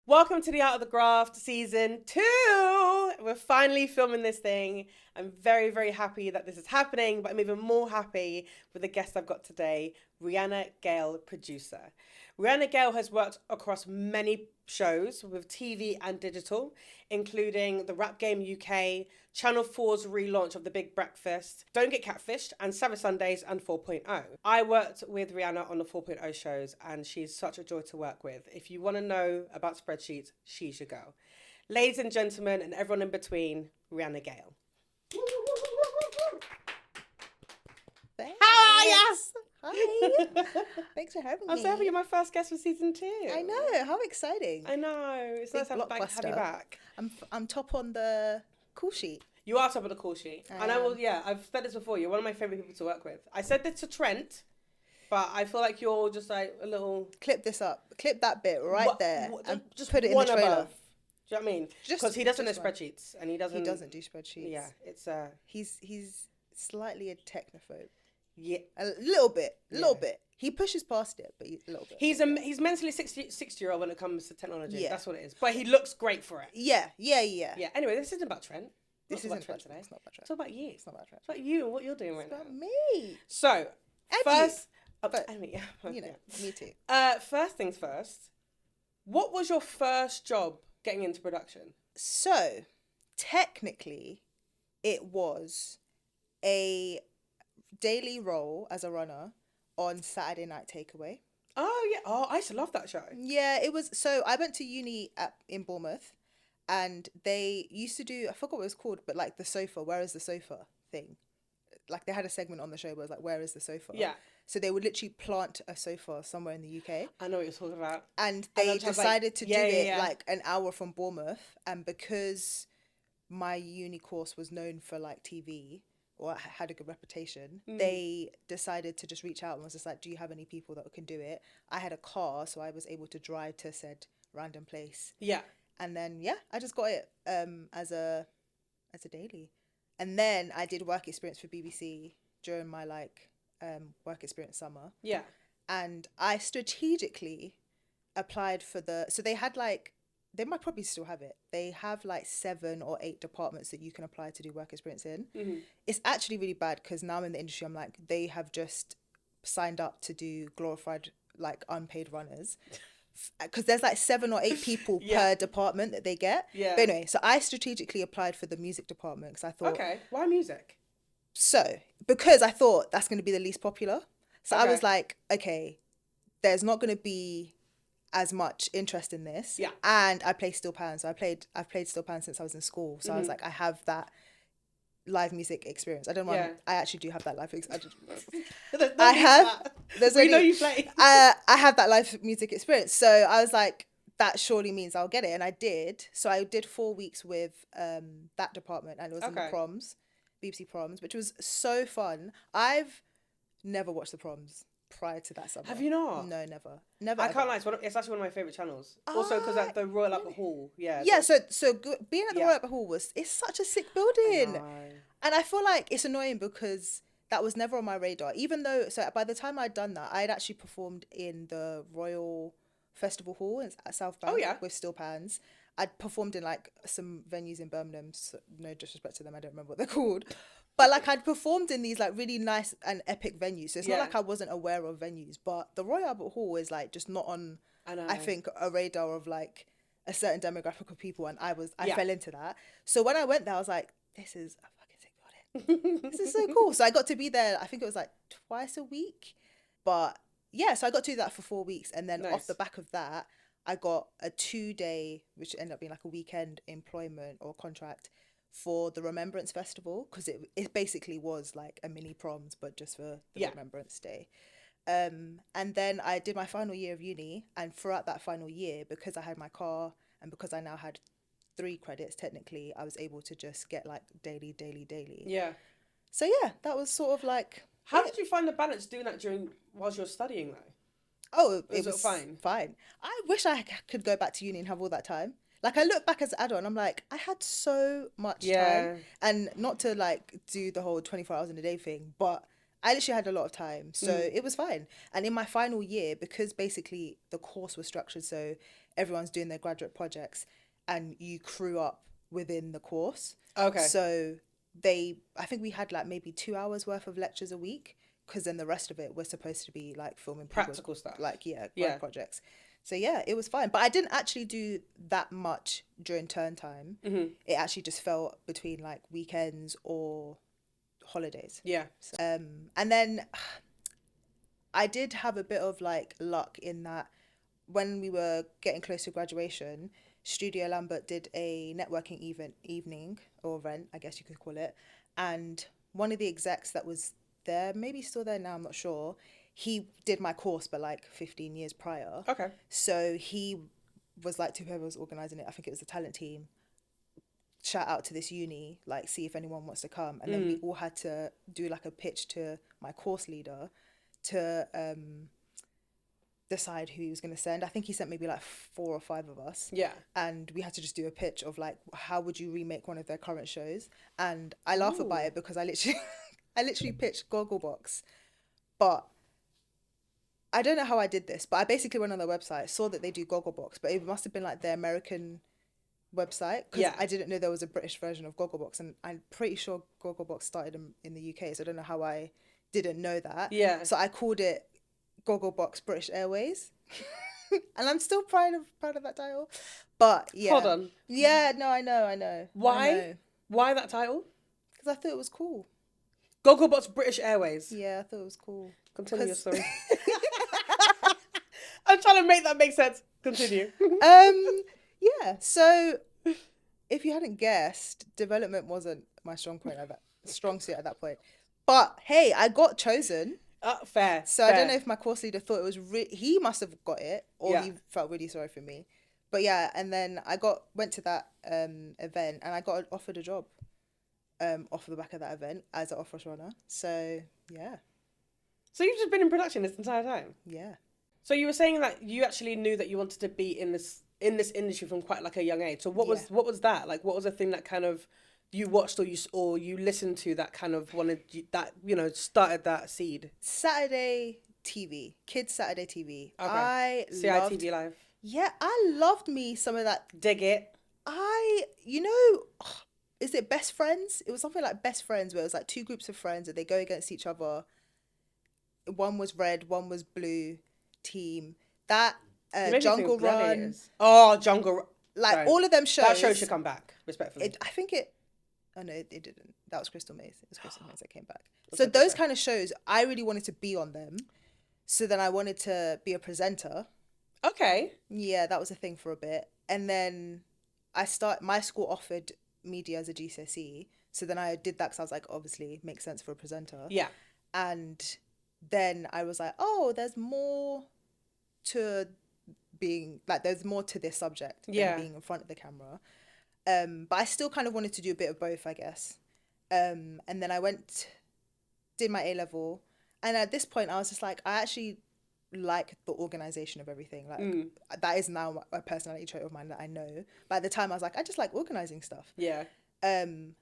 Welcome to the Out of the Graft season 2. We're finally filming this thing. I'm very, very happy that this is happening, but I'm even more happy with the guest I've got today, Rianna Gayle, producer. Rianna Gayle has worked across many shows with TV and digital, including the Rap Game UK, Channel 4's relaunch of The Big Breakfast, Don't Get Catfished, and Savage Sundays and 4.0. I worked with Rianna on the 4.0 shows, and she's such a joy to work with. If you want to know about spreadsheets, she's your girl. Ladies and gentlemen, and everyone in between, Rianna Gayle. Thanks. How are you? Hi. Thanks for having me. I'm so happy you're my first guest for season 2. I know. How exciting. I know. It's nice to have you back. I'm top on the call sheet. You are top of the call sheet. And I've said this before. You're one of my favourite people to work with. I said this to Trent, but I feel like you're just like a little... Clip this up. Clip that bit there and just put it in the trailer. Above. Do you know what I mean? Because he doesn't know spreadsheets and he doesn't do spreadsheets. Yeah, it's He's slightly a technophobe. Yeah, a little bit. He pushes past it, but a little bit. He's mentally 60-year-old when it comes to technology. Yeah. That's what it is. But he looks great for it. Yeah. Anyway, this isn't about Trent. This isn't about Trent today. It's not about Trent. It's all about you. It's not about Trent. It's about you and what you're doing right now. It's about me. So, first... Me too. First things first, what was your first job getting into production? So, technically, it was a daily role as a runner on Saturday Night Takeaway. Oh, yeah. Oh, I used to love that show. Yeah, it was. So, I went to uni in Bournemouth, and they used to do, I forgot what it was called, but like the sofa, where is the sofa thing? Like they had a segment on the show where it was like, where is the sofa? Yeah. So they would literally plant a sofa somewhere in the UK. I know what you're talking about. And they decided to do it like an hour from Bournemouth. And because my uni course was known for like TV or had a good reputation, they decided to just reach out and was just like, do you have any people that can do it? I had a car, so I was able to drive to said random place. Yeah. And then, I just got it as a daily. And then I did work experience for BBC during my work experience summer. Yeah. And I strategically applied for so they had they might probably still have it. They have 7 or 8 departments that you can apply to do work experience in. Mm-hmm. It's actually really bad because now I'm in the industry, I'm like, they have just signed up to do glorified unpaid runners. Because there's 7 or 8 people per department that they get. Yeah. But anyway, so I strategically applied for the music department because I thought... Okay, why music? So, because I thought that's going to be the least popular. So I was like, okay, there's not going to be as much interest in this. Yeah. And I play steel pan. So I've played steel pan since I was in school. So I was like, I have that live music experience. I don't want. I actually do have that live experience. I have. We know you play. I have that live music experience. So I was like, that surely means I'll get it, and I did. So I did 4 weeks with that department, and it was in the proms, BBC proms, which was so fun. I've never watched the proms prior to that summer. Have you not? No, never. I can't lie. It's actually one of my favourite channels. Also, because at the Royal Albert Hall. Yeah. Yeah. So being at the Royal Albert Hall it's such a sick building, and I feel like it's annoying because that was never on my radar. Even though, so by the time I'd done that, I had actually performed in the Royal Festival Hall at South Bank with steel pans. I'd performed in some venues in Birmingham. So no disrespect to them, I don't remember what they're called. But I'd performed in these really nice and epic venues. So it's not like I wasn't aware of venues. But the Royal Albert Hall is just not on, I think, a radar of a certain demographic of people. And I fell into that. So when I went there, I was like, this is a fucking sick building. This is so cool. So I got to be there, I think it was twice a week. But yeah, so I got to do that for 4 weeks. And then off the back of that, I got a 2-day, which ended up being a weekend employment or contract for the Remembrance Festival, because it basically was a mini proms, but just for the Remembrance Day. And then I did my final year of uni, and throughout that final year, because I had my car and because I now had 3 credits technically, I was able to just get daily. Yeah. So yeah, that was sort of How did you find the balance doing that whilst you're studying though? Oh, it was fine. I wish I could go back to uni and have all that time. I look back as an adult and I'm like, I had so much time. And not to do the whole 24 hours in a day thing, but I literally had a lot of time, so it was fine. And in my final year, because basically the course was structured so everyone's doing their graduate projects and you crew up within the course. Okay. So I think we had like maybe 2 hours worth of lectures a week, because then the rest of it was supposed to be like filming people, practical stuff. like grad projects. So yeah, it was fine. But I didn't actually do that much during term time. It actually just fell between like weekends or holidays. Yeah. So, and then I did have a bit of like luck in that when we were getting close to graduation, Studio Lambert did a networking evening or event, I guess you could call it. And one of the execs that was there, maybe still there now, I'm not sure, he did my course but like 15 years prior. Okay. So he was like, to whoever was organising it, I think it was the talent team, shout out to this uni, like see if anyone wants to come. And then we all had to do like a pitch to my course leader to decide who he was going to send. I think he sent maybe like 4 or 5 of us. Yeah. And we had to just do a pitch of like, how would you remake one of their current shows? And I laugh about it because I literally pitched Gogglebox. But I don't know how I did this, but I basically went on their website, saw that they do Gogglebox, but it must have been like their American website, because I didn't know there was a British version of Gogglebox, and I'm pretty sure Gogglebox started in the UK, so I don't know how I didn't know that. Yeah. So I called it Gogglebox British Airways. And I'm still proud of that title. But yeah. Hold on. Yeah, no, I know. Why? Why that title? Because I thought it was cool. Gogglebox British Airways. Yeah, I thought it was cool. Continue your story. I'm trying to make that make sense. Continue. Yeah, so if you hadn't guessed, development wasn't my strong suit at that point. But hey, I got chosen. Fair. So fair. I don't know if my course leader thought it was he must have got it, or he felt really sorry for me. But yeah, and then I went to that event, and I got offered a job off the back of that event as an office runner. So yeah. So you've just been in production this entire time? Yeah. So you were saying that you actually knew that you wanted to be in this industry from quite like a young age. So what was that? Like, what was the thing that kind of you watched or you listened to that kind of started that seed? Saturday TV, kids Saturday TV. Okay. CITV Live. Yeah, I loved me some of that. Dig it. Is it Best Friends? It was something like Best Friends, where it was like 2 groups of friends and they go against each other. One was red, one was blue team. That Jungle Run. Oh, Jungle Run. Like, sorry. All of them shows. That show should come back, respectfully. It didn't. That was Crystal Maze. It was Crystal Maze that came back. So those kind of shows, I really wanted to be on them. So then I wanted to be a presenter. Okay. Yeah, that was a thing for a bit. And then my school offered media as a GCSE. So then I did that because I was like, obviously, makes sense for a presenter. Yeah. And then I was like, oh, there's more to being, like, there's more to this subject than being in front of the camera. But I still kind of wanted to do a bit of both, I guess. And then I did my A-level. And at this point, I was just like, I actually like the organization of everything. Like, that is now a personality trait of mine that I know. But at the time, I was like, I just like organizing stuff. Yeah.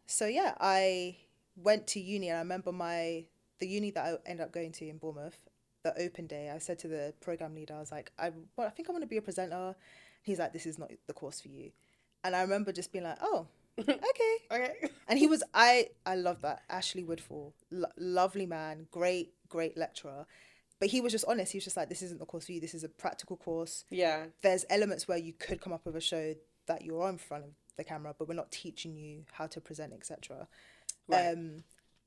So yeah, I went to uni, and I remember the uni that I ended up going to in Bournemouth, the open day, I said to the program leader, I was like, I think I want to be a presenter. He's like, this is not the course for you. And I remember just being like, oh, okay. And he was, I love that. Ashley Woodfall, lovely man, great lecturer. But he was just honest. He was just like, this isn't the course for you. This is a practical course. Yeah. There's elements where you could come up with a show that you're on front of the camera, but we're not teaching you how to present, etc. Right.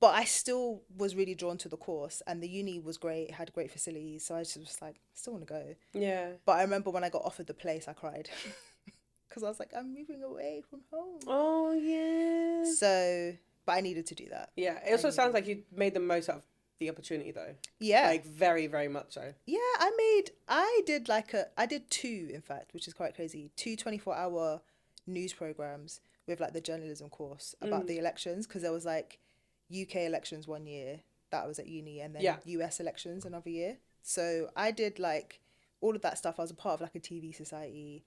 But I still was really drawn to the course, and the uni was great. It had great facilities. So I just was like, I still want to go. Yeah. But I remember when I got offered the place, I cried. Because I was like, I'm moving away from home. Oh, yeah. So, but I needed to do that. Yeah. It also sounds like you made the most out of the opportunity, though. Yeah. Like, very, very much so. Yeah, I did 2, in fact, which is quite crazy. 2 24-hour news programs with like the journalism course about the elections. Because there was like UK elections one year that I was at uni, and then US elections another year. So I did like all of that stuff. I was a part of like a TV society,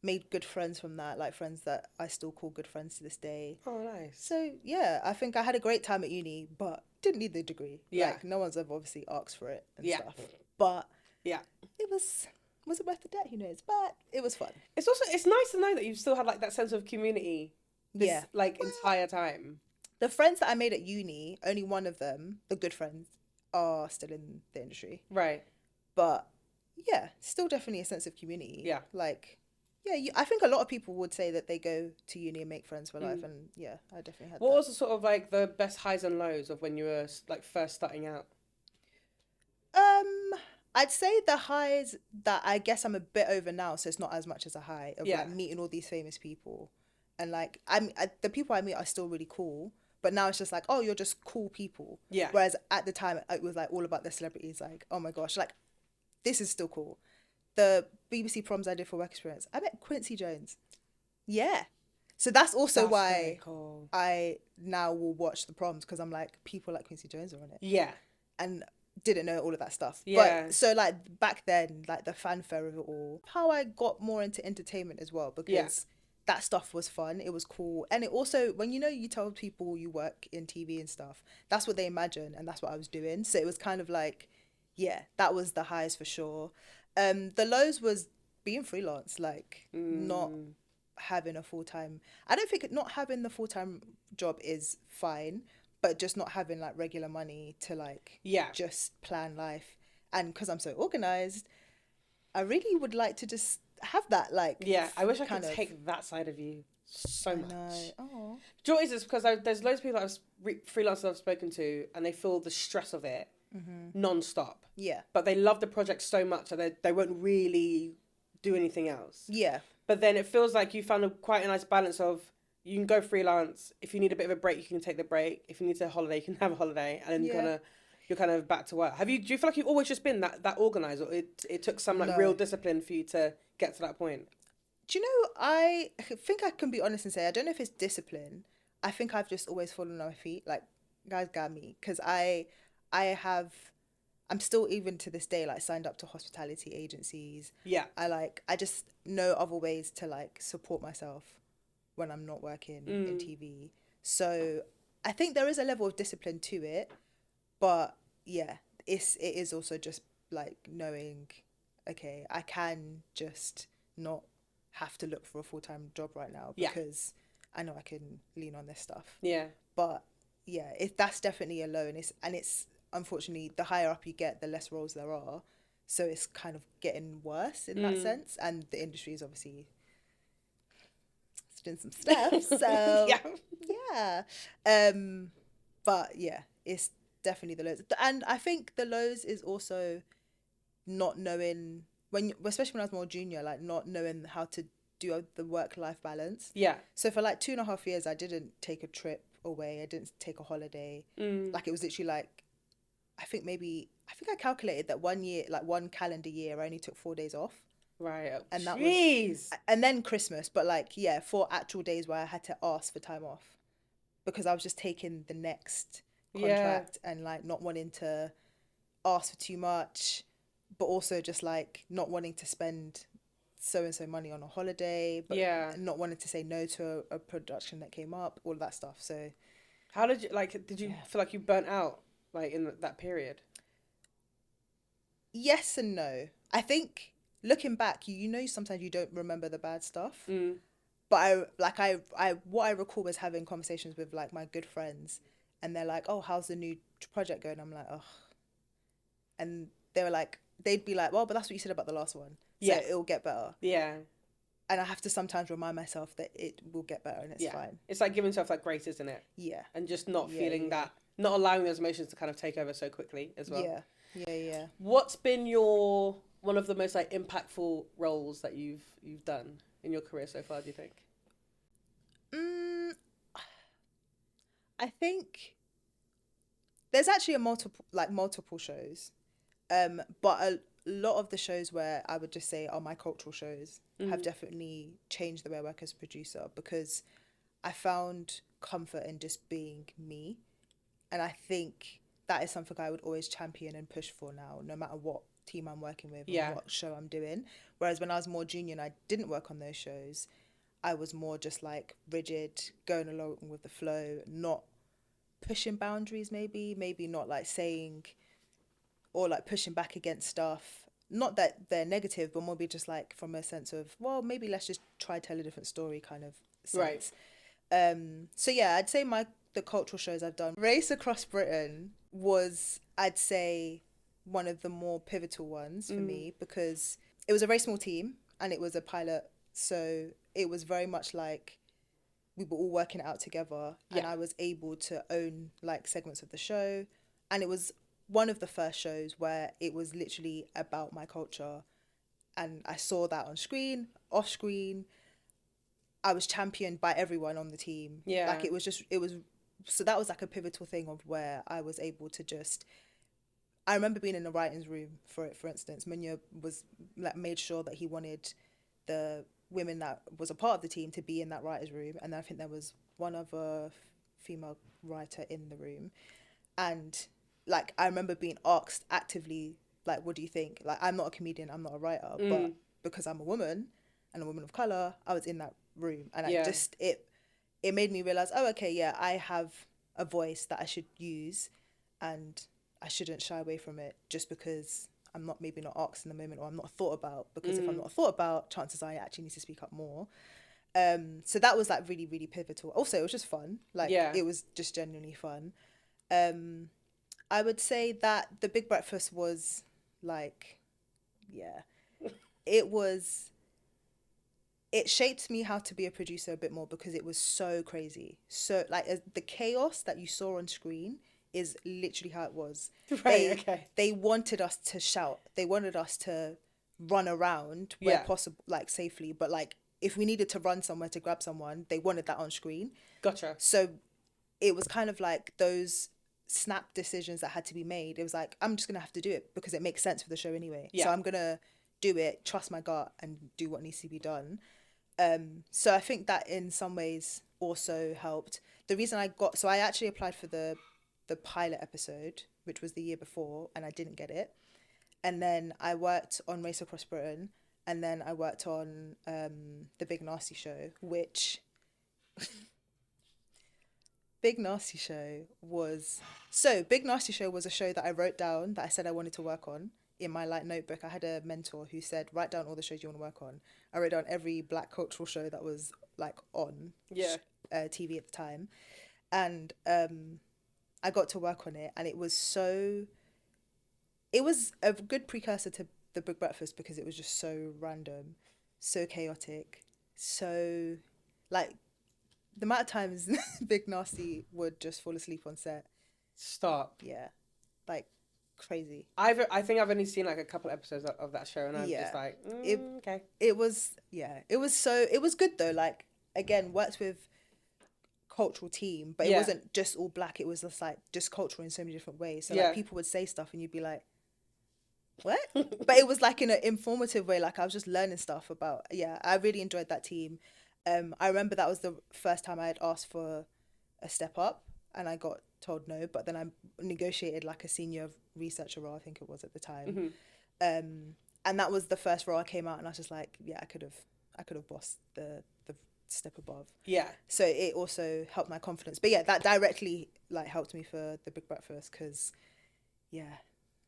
made good friends from that, like friends that I still call good friends to this day. Oh, nice. So yeah, I think I had a great time at uni, but didn't need the degree. Yeah. Like no one's ever obviously asked for it and Yeah. stuff. But yeah, it was it worth the debt? Who knows? But it was fun. it's nice to know that you've still had like that sense of community this Yeah. like entire time. The friends that I made at uni, only one of them, the good friends, are still in the industry. Right. But yeah, still definitely a sense of community. Yeah. Like, yeah, I think a lot of people would say that they go to uni and make friends for life. And yeah, I definitely had What that. was the sort of like the best highs and lows of when you were like first starting out? I'd say the highs that I guess I'm a bit over now, so it's not as much as a high of Yeah. like meeting all these famous people. And like, the people I meet are still really cool. But now it's just like, oh, you're just cool people. Yeah. Whereas at the time, it was like all about the celebrities. Like, oh my gosh, like, this is still cool. The BBC proms I did for work experience, I met Quincy Jones. Yeah. So that's also why cool. I now will watch the proms, because I'm like, people like Quincy Jones are on it. Yeah. And didn't know all of that stuff. Yeah. But so like back then, like the fanfare of it all, how I got more into entertainment as well, because that stuff was fun. It was cool. And it also, when you tell people you work in TV and stuff, that's what they imagine, and that's what I was doing. So it was kind of like, yeah, that was the highs for sure. The lows was being freelance, like not having a full-time. I don't think not having the full-time job is fine, but just not having like regular money to like just plan life. And because I'm so organized, I really would like to just have that, like, I wish I could take that side of you so much. Oh, Do you know what it is? Because there's loads of people freelancers I've spoken to, and they feel the stress of it non-stop. Yeah. But they love the project so much that they won't really do anything else. Yeah. But then it feels like you found quite a nice balance of, you can go freelance. If you need a bit of a break, you can take the break. If you need a holiday, you can have a holiday, and then you're kind of back to work. Do you feel like you've always just been that organized, or it took some like real discipline for you to get to that point? Do you know, I think I can be honest and say I don't know if it's discipline. I think I've just always fallen on my feet. Like, guys got me, because I'm still, even to this day, like signed up to hospitality agencies. Yeah. I just know other ways to like support myself when I'm not working in TV. So I think there is a level of discipline to it, but yeah, it is also just like knowing, okay, I can just not have to look for a full-time job right now, because I know I can lean on this stuff. Yeah. But yeah, that's definitely a low, and it's unfortunately, the higher up you get, the less roles there are. So it's kind of getting worse in that sense. And the industry is obviously doing some stuff. So yeah. But yeah, it's definitely the lows. And I think the lows is also not knowing, especially when I was more junior, like not knowing how to do the work-life balance. Yeah. So for like 2.5 years, I didn't take a trip away. I didn't take a holiday. Like, it was literally like, I think I calculated that 1 year, like one calendar year, I only took 4 days off. Right. Oh, and that was, and then Christmas, but like, yeah, 4 actual days where I had to ask for time off, because I was just taking the next contract and like not wanting to ask for too much, but also just like not wanting to spend so and so money on a holiday, but not wanting to say no to a production that came up, all of that stuff. So how did you feel like you burnt out like in that period? Yes and no. I think looking back, sometimes you don't remember the bad stuff. But what I recall was having conversations with like my good friends, and they're like, "Oh, how's the new project going?" I'm like, "Oh," and they'd be like, "Well, but that's what you said about the last one, so it'll get better." Yeah. And I have to sometimes remind myself that it will get better, and it's fine. It's like giving yourself that grace, isn't it? Yeah. And just not feeling that, not allowing those emotions to kind of take over so quickly as well. Yeah. What's been one of the most like impactful roles that you've done in your career so far, do you think? I think there's actually multiple shows, but a lot of the shows where I would just say are my cultural shows have definitely changed the way I work as a producer, because I found comfort in just being me, and I think that is something I would always champion and push for now, no matter what team I'm working with Yeah. and what show I'm doing. Whereas when I was more junior and I didn't work on those shows, I was more just like rigid, going along with the flow, not pushing boundaries, maybe not like saying or like pushing back against stuff. Not that they're negative, but maybe just like from a sense of, well, maybe let's just try tell a different story kind of sense. Right. So yeah, I'd say the cultural shows I've done, Race Across Britain was, I'd say, one of the more pivotal ones for me, because it was a very small team and it was a pilot, so it was very much like we were all working it out together, and I was able to own like segments of the show, and it was one of the first shows where it was literally about my culture, and I saw that on screen, off screen. I was championed by everyone on the team. Yeah. Like it was so that was like a pivotal thing of where I was able to just, I remember being in the writing's room for it, for instance. Munya was like, made sure that he wanted the women that was a part of the team to be in that writer's room. And I think there was one other female writer in the room. And like, I remember being asked actively, like, what do you think? Like, I'm not a comedian, I'm not a writer, but because I'm a woman and a woman of colour, I was in that room. And I just, it made me realise, oh, okay, yeah, I have a voice that I should use, and I shouldn't shy away from it just because I'm maybe not asked in the moment, or I'm not thought about, because if I'm not thought about, chances are I actually need to speak up more. So that was like really, really pivotal. Also, it was just fun. Like, it was just genuinely fun. I would say that the Big Breakfast was like, it shaped me how to be a producer a bit more, because it was so crazy. So like the chaos that you saw on screen is literally how it was. Right, they wanted us to shout. They wanted us to run around where possible, like safely. But like if we needed to run somewhere to grab someone, they wanted that on screen. Gotcha. So it was kind of like those snap decisions that had to be made. It was like, I'm just going to have to do it because it makes sense for the show anyway. So I'm going to do it, trust my gut, and do what needs to be done. So I think that in some ways also helped. The reason I actually applied for the pilot episode, which was the year before, and I didn't get it. And then I worked on Race Across Britain, and then I worked on the Big Nasty Show, which Big Nasty Show was a show that I wrote down, that I said I wanted to work on in my like notebook. I had a mentor who said, write down all the shows you want to work on. I wrote down every black cultural show that was like on TV at the time, and I got to work on it, and it was a good precursor to the Big Breakfast, because it was just so random, so chaotic, so like the amount of times Big Nasty would just fall asleep on set. Stop. Yeah, like crazy. I think I've only seen like a couple episodes of that show, and I'm just like, okay. It was good though. Like, again, worked with cultural team, but it wasn't just all black. It was just cultural in so many different ways. So like people would say stuff and you'd be like, what? But it was like in an informative way. Like I was just learning stuff about. I really enjoyed that team. I remember that was the first time I had asked for a step up, and I got told no, but then I negotiated like a senior researcher role, I think it was at the time. And that was the first role I came out, and I was just like, I could have bossed the step above. So it also helped my confidence. But that directly like helped me for the Big Breakfast, because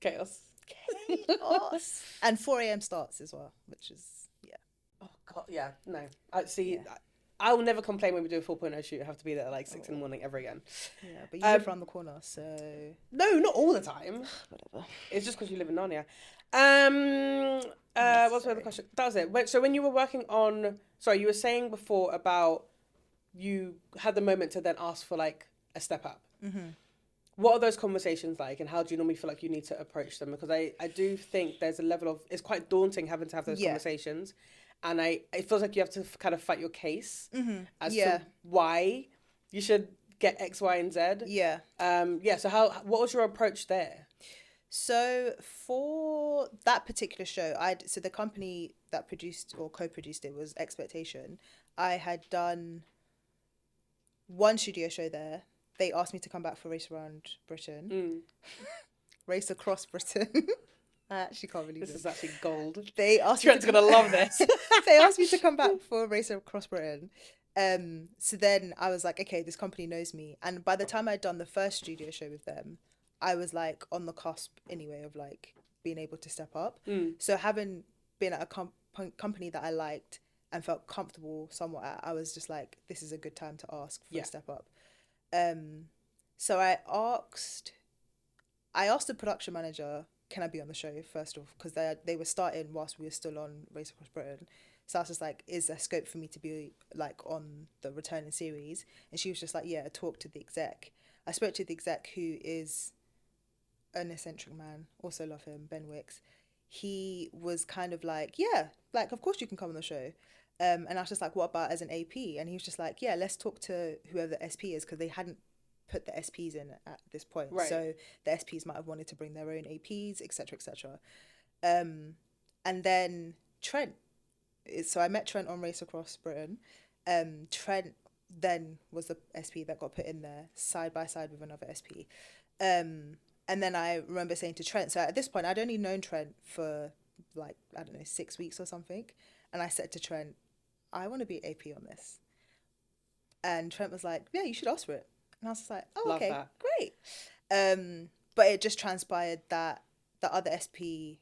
chaos. And 4 a.m. starts as well, which is Oh god, no. I see. I will never complain when we do a 4.0 shoot. I have to be there at like 6 in the morning ever again. But you live around the corner, so no, not all the time. Whatever. It's just because you live in Narnia. What's the other question? That was it. So when you were working on, you were saying before about you had the moment to then ask for like a step up. What are those conversations like, and how do you normally feel like you need to approach them? Because I do think there's a level of, it's quite daunting having to have those conversations. And it feels like you have to kind of fight your case as to why you should get X, Y, and Z. So what was your approach there? So for that particular show, so the company that produced or co-produced it was Expectation. I had done one studio show there. They asked me to come back for Race Around Britain. Race Across Britain. I actually can't believe This is actually gold. They asked Trent's gonna love this. They asked me to come back for a race across Britain. So then I was like, okay, this company knows me. And by the time I'd done the first studio show with them, I was like on the cusp anyway of like being able to step up. So having been at a company that I liked and felt comfortable somewhat at, I was just like, this is a good time to ask for a step up. So I asked the production manager, can I be on the show first off? Because they were starting whilst we were still on Race Across Britain. So I was just like, is there scope for me to be like on the returning series? And she was just like, yeah, talk to the exec. I spoke to the exec, who is an eccentric man. Also love him, Ben Wicks. He was kind of like, yeah, like, of course you can come on the show. And I was just like, what about as an AP? And he was just like, yeah, let's talk to whoever the SP is, because they hadn't put the SPs in at this point. Right. So the SPs might have wanted to bring their own APs, etc., etc. And then Trent. So I met Trent on Race Across Britain. Trent then was the SP that got put in there side by side with another SP. And then I remember saying to Trent, so at this point I'd only known Trent for like, I don't know, 6 weeks or something. And I said to Trent, I want to be AP on this. And Trent was like, yeah, you should ask for it. And I was just like, oh, Love okay, that. great. But it just transpired that the other SP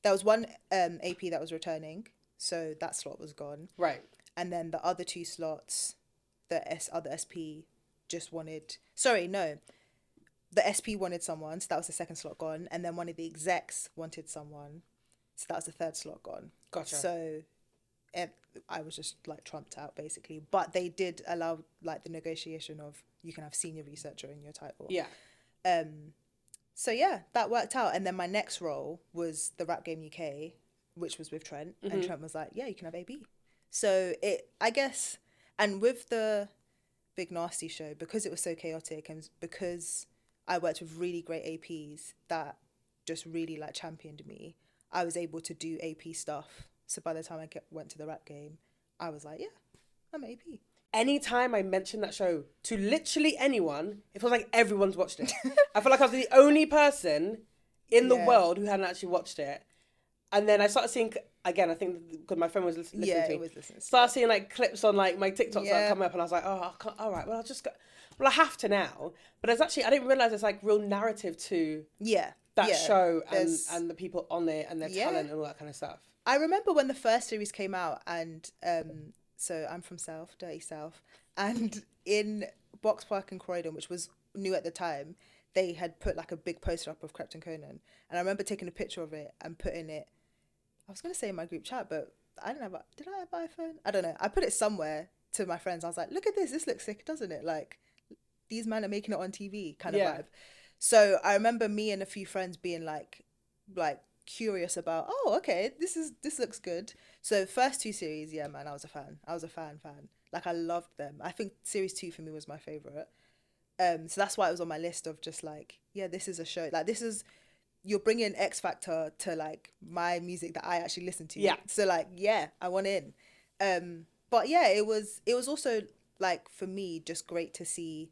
there was one AP that was returning, so that slot was gone. Right. And then the other 2 slots, other SP just wanted, the SP wanted someone, so that was the second slot gone. And then one of the execs wanted someone, so that was the third slot gone. Gotcha. So I was just like trumped out basically, but they did allow like the negotiation of you can have senior researcher in your title. Yeah. So yeah, that worked out. And then my next role was the Rap Game UK, which was with Trent, and Trent was like, yeah, you can have AB. So I guess, and with the Big Nasty show, because it was so chaotic and because I worked with really great APs that just really like championed me, I was able to do AP stuff. So by the time I went to the Rap Game, I was like, yeah, I'm AP. Anytime I mention that show to literally anyone, it feels like everyone's watched it. I feel like I was the only person in the world who hadn't actually watched it. And then I started seeing, again, I think because my friend was listening to me. Was listening. Started seeing like clips on like my TikToks that come up, and I was like, oh, I can't, all right, well, I have to now. But there's actually, I didn't realise there's like real narrative to that show and the people on it and their talent and all that kind of stuff. I remember when the first series came out, and so I'm from South, Dirty South, and in Box Park and Croydon, which was new at the time, they had put like a big poster up of Captain Conan, and I remember taking a picture of it and putting it, I was gonna say in my group chat, but I didn't have did I have an iPhone? I don't know. I put it somewhere to my friends. I was like, look at this looks sick, doesn't it? Like, these men are making it on TV kind of vibe. So I remember me and a few friends being like curious about, oh, okay, this looks good. So first 2 series, yeah, man, I was a fan. Like, I loved them. I think series 2 for me was my favorite. So that's why it was on my list of just like, yeah, this is a show. Like, you're bringing X Factor to like my music that I actually listen to. Yeah. So like, yeah, I want in. But yeah, it was also like, for me, just great to see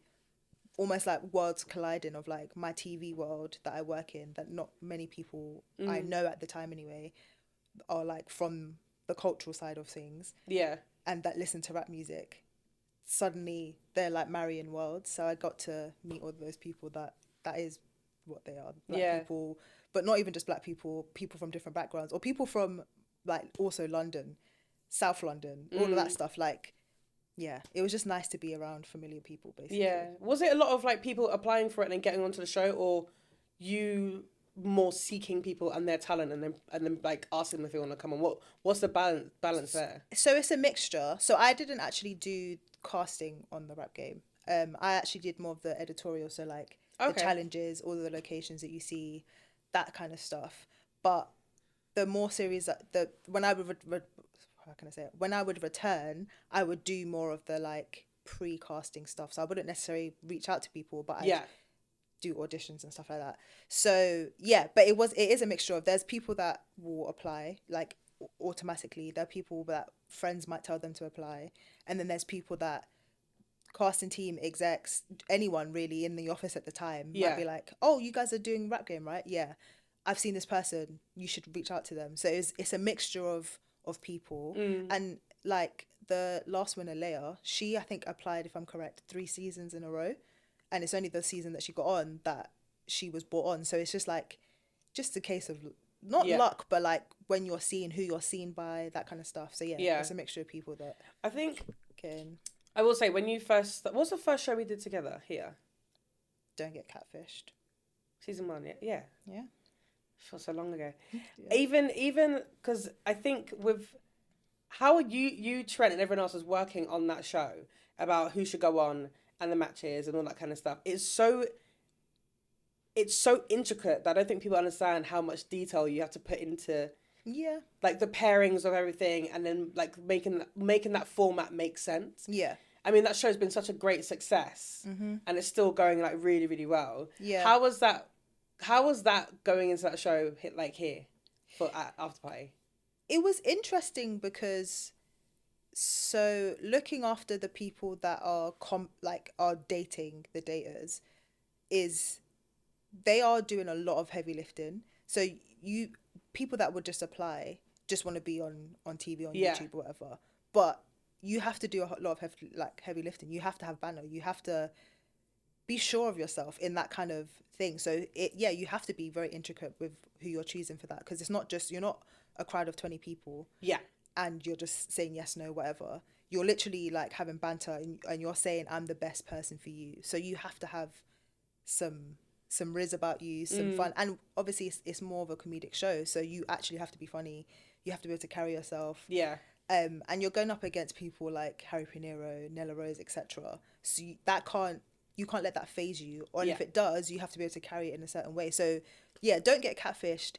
almost like worlds colliding of like my TV world that I work in, that not many people I know at the time anyway are like from the cultural side of things. Yeah. And that listen to rap music. Suddenly they're like marrying worlds. So I got to meet all those people that is what they are. Black people, but not even just black people from different backgrounds, or people from like also London, South London, all of that stuff. Like, yeah, it was just nice to be around familiar people, basically. Yeah. Was it a lot of like people applying for it and then getting onto the show, or you more seeking people and their talent and then like asking them if they want to come on? What's the balance there? So it's a mixture. So I didn't actually do casting on the Rap Game. I actually did more of the editorial, so like the challenges, all of the locations that you see, that kind of stuff. But the more series when I would when I would return, I would do more of the like pre-casting stuff. So I wouldn't necessarily reach out to people, but I'd do auditions and stuff like that. So yeah, but it is a mixture of, there's people that will apply like automatically. There are people that friends might tell them to apply, and then there's people that casting team, execs, anyone really in the office at the time might be like, oh, you guys are doing Rap Game, right? Yeah. I've seen this person, you should reach out to them. So it's a mixture of people. And like the last winner, Leia, she, I think, applied, if I'm correct, 3 seasons in a row, and it's only the season that she got on that she was brought on. So it's just like, just a case of not luck, but like when you're seeing who you're seen by, that kind of stuff. So it's a mixture of people that I think can. I will say, when you first, what's the first show we did together here? Don't Get Catfished. Season 1, yeah. Yeah. Feels so long ago. Yeah. Even because I think with how you Trent and everyone else is working on that show about who should go on and the matches and all that kind of stuff, it's so intricate that I don't think people understand how much detail you have to put into like the pairings of everything, and then like making that format make sense. Yeah. I mean, that show's been such a great success, and it's still going like really, really well. Yeah. How was that going into that show here for After Party? It was interesting because, so looking after the people that are are dating the daters, is they are doing a lot of heavy lifting. So people that would just apply just want to be on TV, on YouTube or whatever, but you have to do a lot of heavy lifting. You have to have banner. You have to be sure of yourself in that kind of thing. So you have to be very intricate with who you're choosing for that, because it's not just, you're not a crowd of 20 people. Yeah. And you're just saying yes, no, whatever. You're literally like having banter, and you're saying, I'm the best person for you. So you have to have some riz about you, some fun. And obviously it's more of a comedic show, so you actually have to be funny. You have to be able to carry yourself. Yeah. And you're going up against people like Harry Pinero, Nella Rose, etc. So you can't let that phase you. Or if it does, you have to be able to carry it in a certain way. So Don't Get Catfished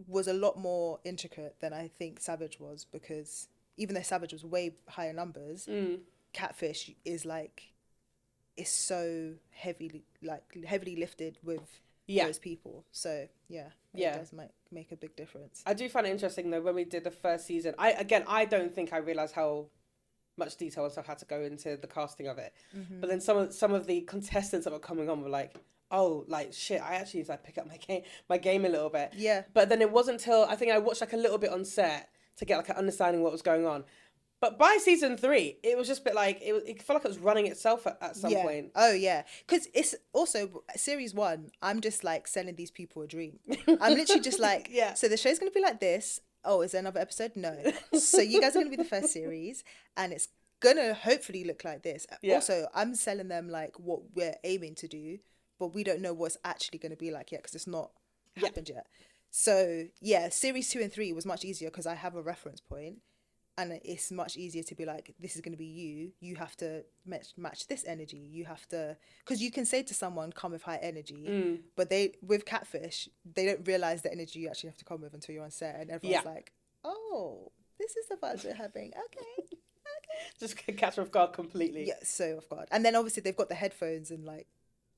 was a lot more intricate than I think Savage was, because even though Savage was way higher numbers, Catfish is like, is so heavily lifted with those people. So it does make a big difference. I do find it interesting though, when we did the first season, I don't think I realised how much detail and stuff had to go into the casting of it. But then some of the contestants that were coming on were like, oh, like shit, I actually need to pick up my game a little bit. Yeah. But then it wasn't until I think I watched like a little bit on set to get like an understanding what was going on. But by season 3, it was just a bit like, it felt like it was running itself at some point. Oh, yeah. Because it's also, series 1, I'm just like selling these people a dream. I'm literally just like, so the show's going to be like this. Oh, is there another episode? No. So you guys are going to be the first series, and it's going to hopefully look like this. Yeah. Also, I'm selling them like what we're aiming to do, but we don't know what's actually going to be like yet, because it's not happened yet. So, series 2 and 3 was much easier because I have a reference point. And it's much easier to be like, this is going to be you. You have to match this energy. You have to... Because you can say to someone, come with high energy. But with Catfish, they don't realise the energy you actually have to come with until you're on set. And everyone's like, oh, this is the vibes we're having. Okay. Just catch off guard completely. Yeah, so off guard. And then obviously they've got the headphones and like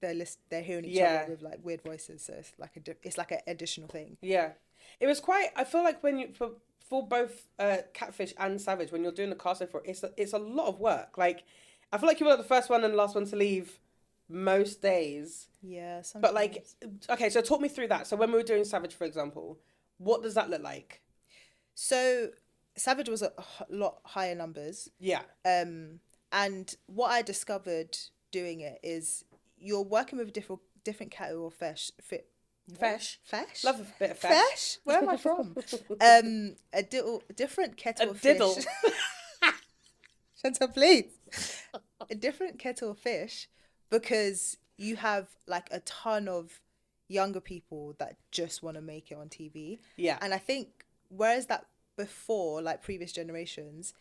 they're hearing each other with like weird voices. So it's like an additional thing. Yeah. It was quite... I feel like when you... For both Catfish and Savage, when you're doing the casting for it, it's a lot of work. Like, I feel like you were the first one and the last one to leave most days. Yeah, sometimes. But like, okay, so talk me through that. So when we were doing Savage, for example, what does that look like? So Savage was a lot higher numbers. Yeah. And what I discovered doing it is you're working with different cattle or fish. Fesh. Love a bit of fesh. Fesh? Where am I from? A different kettle of diddle. fish. Chantelle, please. A different kettle of fish, because you have like a ton of younger people that just want to make it on TV. Yeah. And I think whereas that before, like previous generations,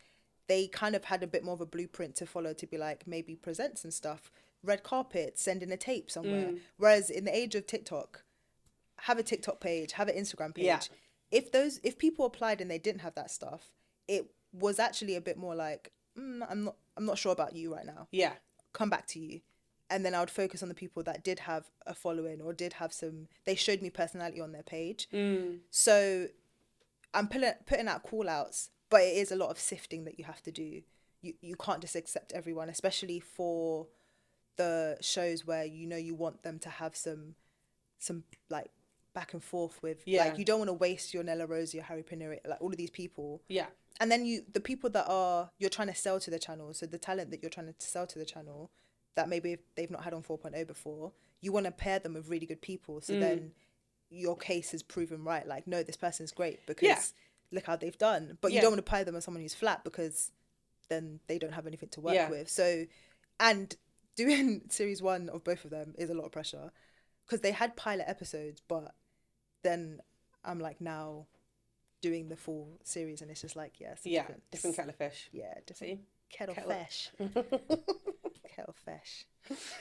they kind of had a bit more of a blueprint to follow, to be like, maybe present some stuff, red carpet, send in a tape somewhere. Whereas in the age of TikTok, have a TikTok page, have an Instagram page. Yeah. If people applied and they didn't have that stuff, it was actually a bit more like, I'm not sure about you right now. Yeah. Come back to you. And then I would focus on the people that did have a following or did have they showed me personality on their page. So I'm putting out call outs, but it is a lot of sifting that you have to do. You can't just accept everyone, especially for the shows where you want them to have some like back and forth with. Yeah. Like, you don't want to waste your Nella Rosie, your Harry Pinner, like all of these people. Yeah. And then the people that you're trying to sell to the channel, so the talent that you're trying to sell to the channel, that maybe they've not had on 4.0 before, you want to pair them with really good people. So then your case is proven right. Like, no, this person's great because look how they've done. But you don't want to pair them with someone who's flat because then they don't have anything to work with. So, and doing series 1 of both of them is a lot of pressure because they had pilot episodes, but then I'm like now doing the full series and it's just like, different kettle of fish. Yeah, different kettle fish. Kettle fish.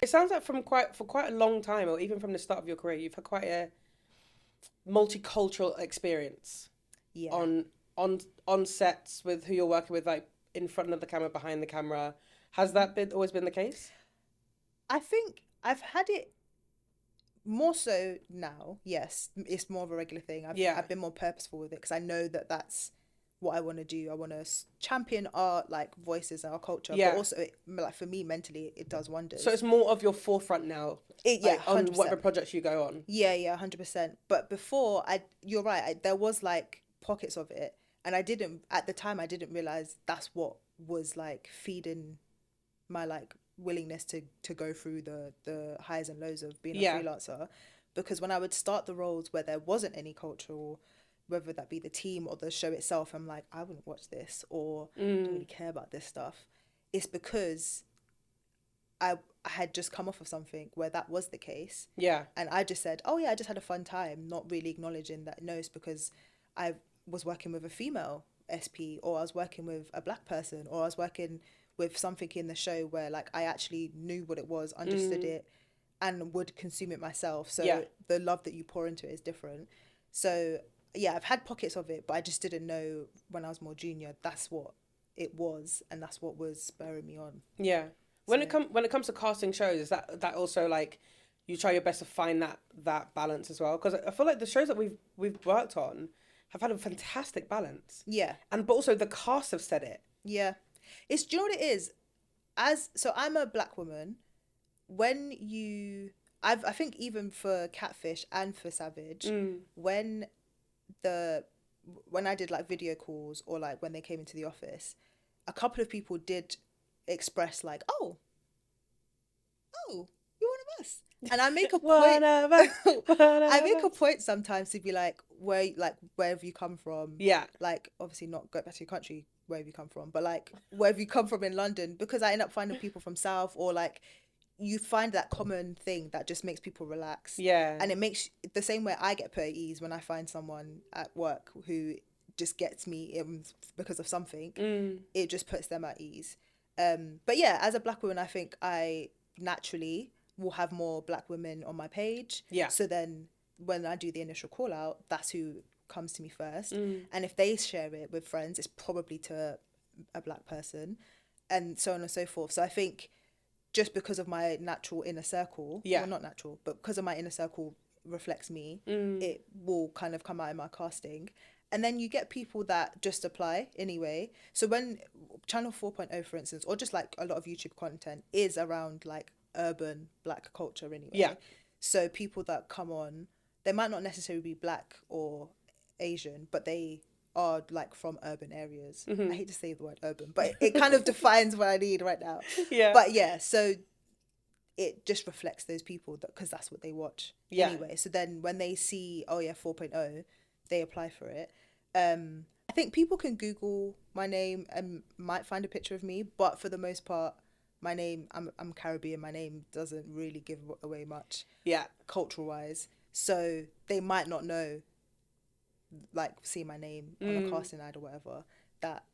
It sounds like for quite a long time, or even from the start of your career, you've had quite a multicultural experience. Yeah. On sets with who you're working with, like in front of the camera, behind the camera. Has that always been the case? I think I've had it more so now. Yes, it's more of a regular thing. I've been more purposeful with it because I know that that's what I want to do. I want to champion our like voices and our culture, but also like for me mentally it does wonders. So it's more of your forefront now. On whatever projects you go on. Yeah, 100%. But before, you're right. There was like pockets of it, and at the time I didn't realize that's what was like feeding my like willingness to go through the highs and lows of being a freelancer, because when I would start the roles where there wasn't any cultural, whether that be the team or the show itself, I'm like, I wouldn't watch this or don't really care about this stuff. It's because I had just come off of something where that was the case. Yeah. And I just said, oh yeah, I just had a fun time, not really acknowledging that no, it's because I was working with a female SP, or I was working with a black person, or I was working with something in the show where like I actually knew what it was, understood it, and would consume it myself. So the love that you pour into it is different. So yeah, I've had pockets of it, but I just didn't know when I was more junior that's what it was, and that's what was spurring me on. Yeah. When it comes to casting shows, is that also like you try your best to find that balance as well? Because I feel like the shows that we've worked on have had a fantastic balance. Yeah. But also the cast have said it. Yeah. Do you know what it is? So I'm a black woman. I think even for Catfish and for Savage, when I did like video calls or like when they came into the office, a couple of people did express like, oh, you're one of us. And I make a point. I make a point sometimes to be like, where have you come from? Yeah. Like, obviously not go back to your country, where have you come from? But like, where have you come from in London? Because I end up finding people from South, or like, you find that common thing that just makes people relax. Yeah. And it makes the same way I get put at ease when I find someone at work who just gets me in because of something. It just puts them at ease. But yeah, as a black woman, I think I naturally will have more black women on my page. Yeah. So then when I do the initial call out, that's who comes to me first. And if they share it with friends, it's probably to a black person, and so on and so forth. So I think just because of my natural inner circle, well, not natural, but because of my inner circle reflects me, it will kind of come out in my casting. And then you get people that just apply anyway. So when Channel 4.0, for instance, or just like a lot of YouTube content is around like urban black culture anyway. Yeah. So people that come on, they might not necessarily be black or Asian, but they are like from urban areas. I hate to say the word urban, but it kind of defines what I need right now. Yeah. But yeah, so it just reflects those people because that's what they watch anyway. So then when they see, 4.0, they apply for it. I think people can Google my name and might find a picture of me, but for the most part, my name, I'm Caribbean. My name doesn't really give away much. Yeah. Cultural wise, so they might not know, like, see my name on a casting ad or whatever, that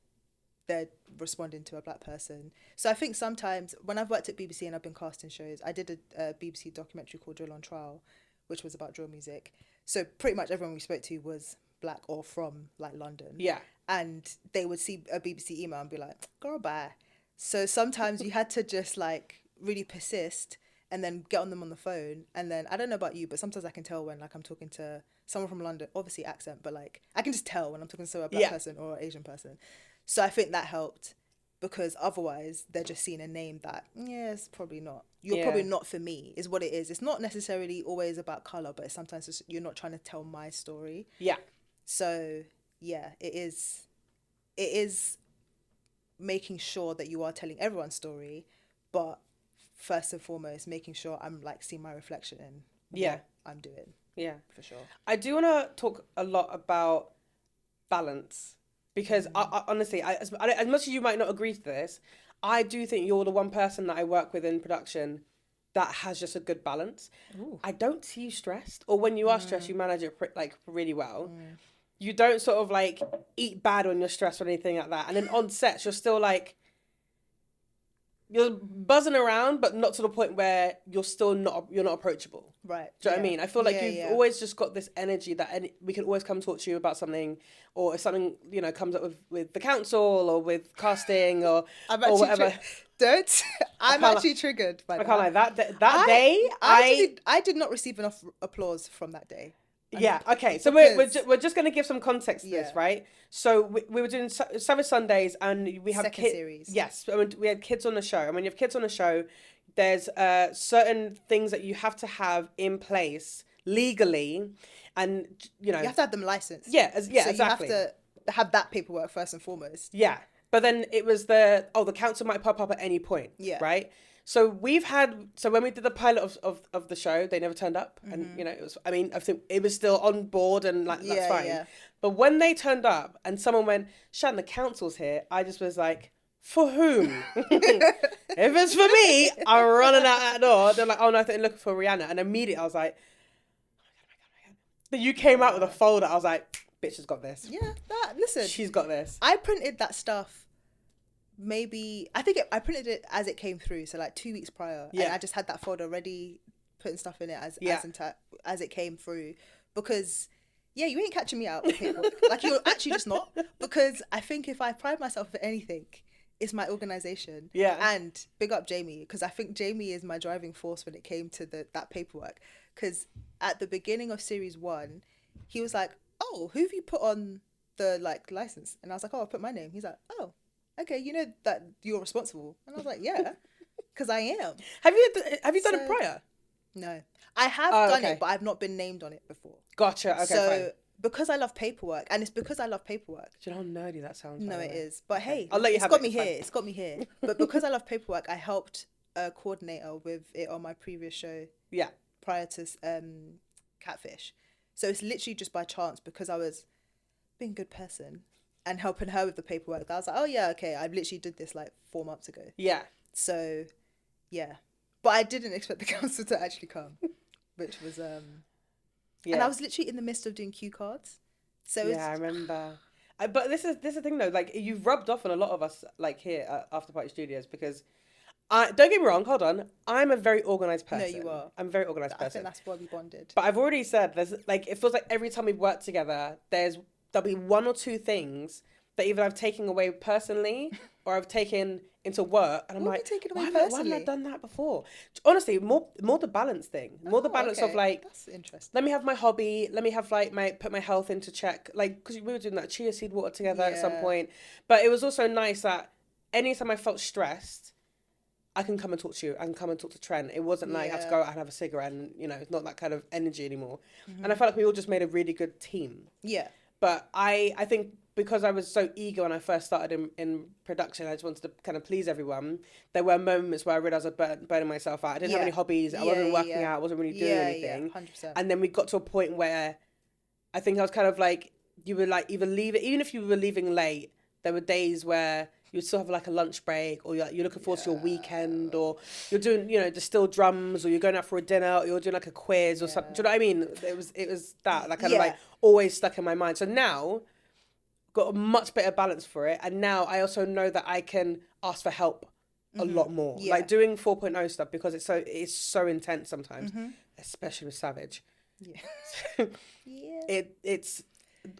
they're responding to a black person. So I think sometimes when I've worked at BBC and I've been cast in shows, I did a BBC documentary called Drill on Trial, which was about drill music. So pretty much everyone we spoke to was black or from like London. Yeah. And they would see a BBC email and be like, girl, bye. So sometimes you had to just like really persist and then get on them on the phone. And then I don't know about you, but sometimes I can tell when like I'm talking to someone from London, obviously accent, but like I can just tell when I'm talking to a black person or an Asian person. So I think that helped, because otherwise they're just seeing a name that, it's probably not you're probably not for me, is what it is. It's not necessarily always about color, but sometimes you're not trying to tell my story. Yeah. So yeah, it is making sure that you are telling everyone's story, but first and foremost, making sure I'm like seeing my reflection in what I'm doing. Yeah, for sure. I do want to talk a lot about balance because I honestly, as much as you might not agree to this, I do think you're the one person that I work with in production that has just a good balance. Ooh. I don't see you stressed, or when you are stressed, you manage it like really well. You don't sort of like eat bad when you're stressed or anything like that. And then on sets, you're still like, you're buzzing around, but not to the point where you're not approachable. Right. Do you know what I mean? I feel like you've always just got this energy that we can always come talk to you about something, or if something, you know, comes up with the council or with casting or whatever. I'm actually triggered by that. I can't like that day. I did not receive enough applause from that day. Yeah, okay. So we're just going to give some context to this, right? So we were doing Savage Sundays, and we have second series. Yes, we had kids on the show. And when you have kids on the show, there's certain things that you have to have in place legally, and you have to have them licensed. Yeah, so exactly. You have to have that paperwork first and foremost. Yeah, but then it was the council might pop up at any point. Yeah, right. So when we did the pilot of the show, they never turned up, and it was. I mean, I think it was still on board, and like that's fine. Yeah. But when they turned up, and someone went, "Shan, the council's here," I just was like, "For whom? If it's for me, I'm running out that door." They're like, "Oh no, I think they're looking for Rianna," and immediately I was like, "Oh my god!" But you came out with a folder. I was like, "Bitch has got this." Yeah, listen, she's got this. I printed that stuff. I printed it as it came through, so like 2 weeks prior, and I just had that folder ready, putting stuff in it as it came through, because you ain't catching me out with paperwork. Like, you're actually just not, because I think if I pride myself for anything, it's my organization. And big up Jamie, because I think Jamie is my driving force when it came to that paperwork, because at the beginning of series 1 he was like, "Oh, who have you put on the like license?" And I was like, "Oh, I put my name." He's like, "Oh, okay, you know that you're responsible." And I was like, "Yeah, because I am." Have you done it prior? No, I have done it, but I've not been named on it before. Gotcha. Okay, so fine. Because I love paperwork, and it's because I love paperwork. Do you know how nerdy that sounds? No, it is. But hey, I'll let you it's got me here. It's got me here. But because I love paperwork, I helped a coordinator with it on my previous show. Yeah. Prior to Catfish, so it's literally just by chance, because I was being a good person and helping her with the paperwork. I was like, "Oh yeah, okay, I literally did this like 4 months ago." Yeah. So, yeah, but I didn't expect the council to actually come, which was yeah. And I was literally in the midst of doing cue cards. So yeah, I remember. But this is the thing though. Like, you've rubbed off on a lot of us, like here at After Party Studios, because don't get me wrong. Hold on, I'm a very organized person. No, you are. I'm a very organized person. I think that's why we bonded. But I've already said there's like, it feels like every time we've worked together, there'll be one or two things that either I've taken away personally or I've taken into work, and I'm like, why haven't I done that before? Honestly, more the balance thing, the balance of like, that's interesting. Let me have my hobby. Let me have like put my health into check, like, because we were doing that chia seed water together at some point. But it was also nice that anytime I felt stressed, I can come and talk to you. I can come and talk to Trent. It wasn't like I had to go out and have a cigarette, and it's not that kind of energy anymore. Mm-hmm. And I felt like we all just made a really good team. Yeah. But I think because I was so eager when I first started in production, I just wanted to kind of please everyone. There were moments where I realised I was burning myself out. I didn't have any hobbies. I wasn't working out. I wasn't really doing anything. 100%. And then we got to a point where I think I was kind of like, you were like either leave it, even if you were leaving late, there were days where you would still have like a lunch break, or you're looking forward to your weekend, or you're doing, the still drums, or you're going out for a dinner, or you're doing like a quiz or something. Do you know what I mean? It was that like kind of like always stuck in my mind. So now got a much better balance for it, and now I also know that I can ask for help a lot more. Like doing 4.0 stuff, because it's so intense sometimes, especially with Savage. Yeah.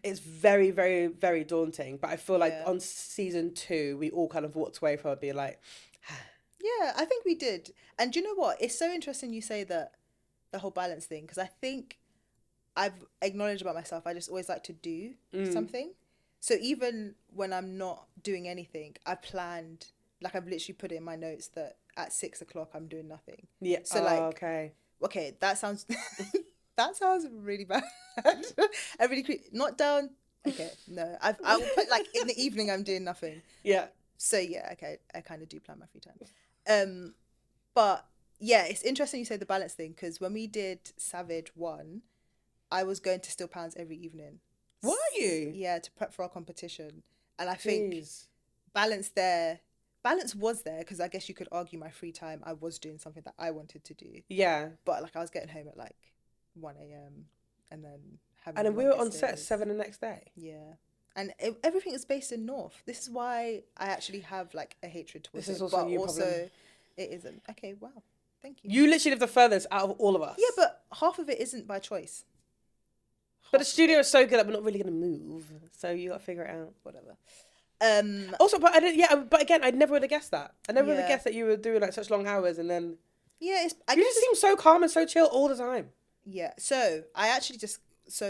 It's very, very, very daunting. But I feel like on season 2, we all kind of walked away from it being like, yeah, I think we did. And do you know what? It's so interesting you say that, the whole balance thing, because I think I've acknowledged about myself, I just always like to do something. So even when I'm not doing anything, I planned Like I've literally put it in my notes that at 6 o'clock I'm doing nothing. Yeah. So okay, that sounds that sounds really bad. I really not down. Okay, no, I will put like in the evening I'm doing nothing. Yeah. So yeah, okay, I kind of do plan my free time. But yeah, it's interesting you say the balance thing, because when we did Savage 1, I was going to Still Pounds every evening. Were you? Yeah, to prep for our competition. And I think Jeez. balance was there, because I guess you could argue my free time, I was doing something that I wanted to do. Yeah. But like I was getting home at like 1 a.m. and then having. And then we were on set at 7 the next day. Yeah. And everything is based in North. This is why I actually have like a hatred towards This is it. also but you also problem. It isn't. Okay, wow. Thank you. You literally live the furthest out of all of us. Yeah, but half of it isn't by choice. But the studio is so good that we're not really gonna move. So you gotta figure it out. Whatever. Also, but I didn't. Yeah, but again, I never would have guessed that. I never would have guessed that you were doing like such long hours, and then yeah, you just seem so calm and so chill all the time. Yeah. So I actually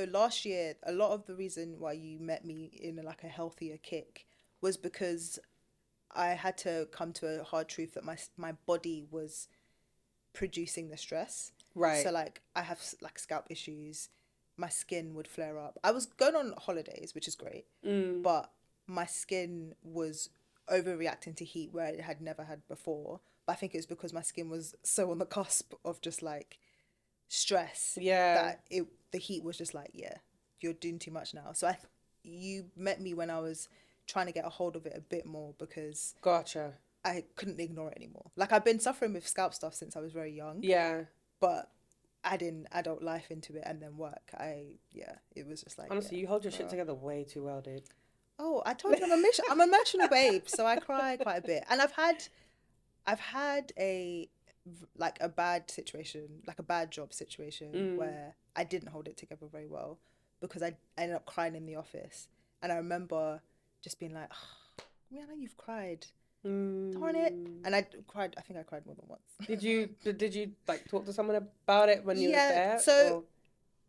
last year, a lot of the reason why you met me in like a healthier kick was because I had to come to a hard truth that my body was producing the stress. Right. So like I have like scalp issues, my skin would flare up. I was going on holidays, which is great, but my skin was overreacting to heat where it had never had before. But I think it was because my skin was so on the cusp of just like stress. Yeah. That the heat was just like, yeah, you're doing too much now. So you met me when I was trying to get a hold of it a bit more, because Gotcha. I couldn't ignore it anymore. Like I've been suffering with scalp stuff since I was very young. Yeah. But adding adult life into it and then work, it was just like, honestly, you hold your shit together way too well, dude. Oh, I told you I'm an emotional babe, so I cry quite a bit. And I've had a bad situation, like a bad job situation where I didn't hold it together very well, because I ended up crying in the office. And I remember just being like, oh, Rianna, you've cried. Darn it. And I think I cried more than once. Did you like talk to someone about it when you were there? So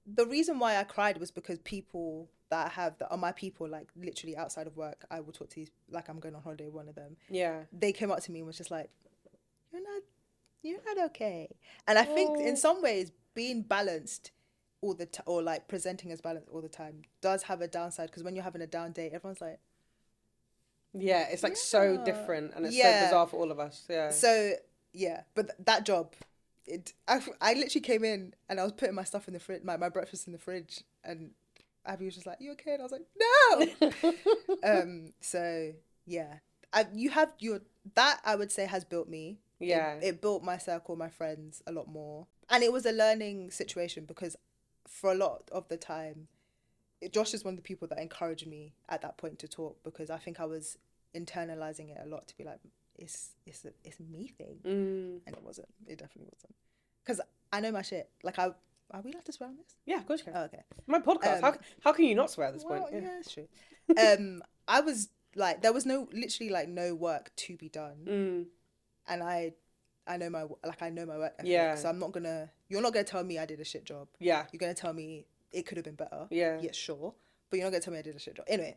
the reason why I cried was because people that I have that are my people, like literally outside of work, I will talk to these, like I'm going on holiday with one of them. Yeah. They came up to me and was just like, you're not okay. And I think in some ways being balanced all the time, or like presenting as balanced all the time, does have a downside, because when you're having a down day, everyone's like, yeah, it's like so different, and it's so bizarre for all of us. Yeah. So yeah, but that job, I literally came in and I was putting my stuff in the fridge, my breakfast in the fridge, and Abby was just like, "You okay?" And I was like, "No." So yeah, that I would say has built me. Yeah. It built my circle, my friends a lot more, and it was a learning situation, because for a lot of the time, Josh is one of the people that encouraged me at that point to talk, because I think I was internalizing it a lot to be like, it's a me thing, and it wasn't. It definitely wasn't, because I know my shit. Like are we allowed to swear on this? Yeah, of course you can. Oh, okay. My podcast. How can you not swear at this point? Yeah, it's true. I was like, there was literally no work to be done, and I know my work ethic, yeah. So you're not gonna tell me I did a shit job. Yeah. You're gonna tell me it could have been better. Yeah. Yeah, sure. But you're not gonna tell me I did a shit job. Anyway,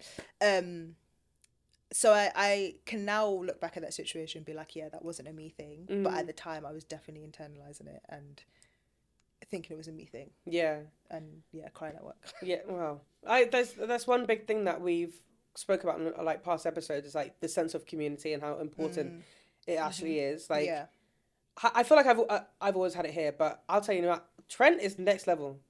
so I can now look back at that situation and be like, yeah, that wasn't a me thing. But at the time I was definitely internalizing it and thinking it was a me thing. Yeah. And yeah, crying at work. Yeah, well, that's one big thing that we've spoke about in like past episodes, is like the sense of community and how important it actually is. Like, yeah. I feel like I've always had it here, but I'll tell you what, Trent is next level.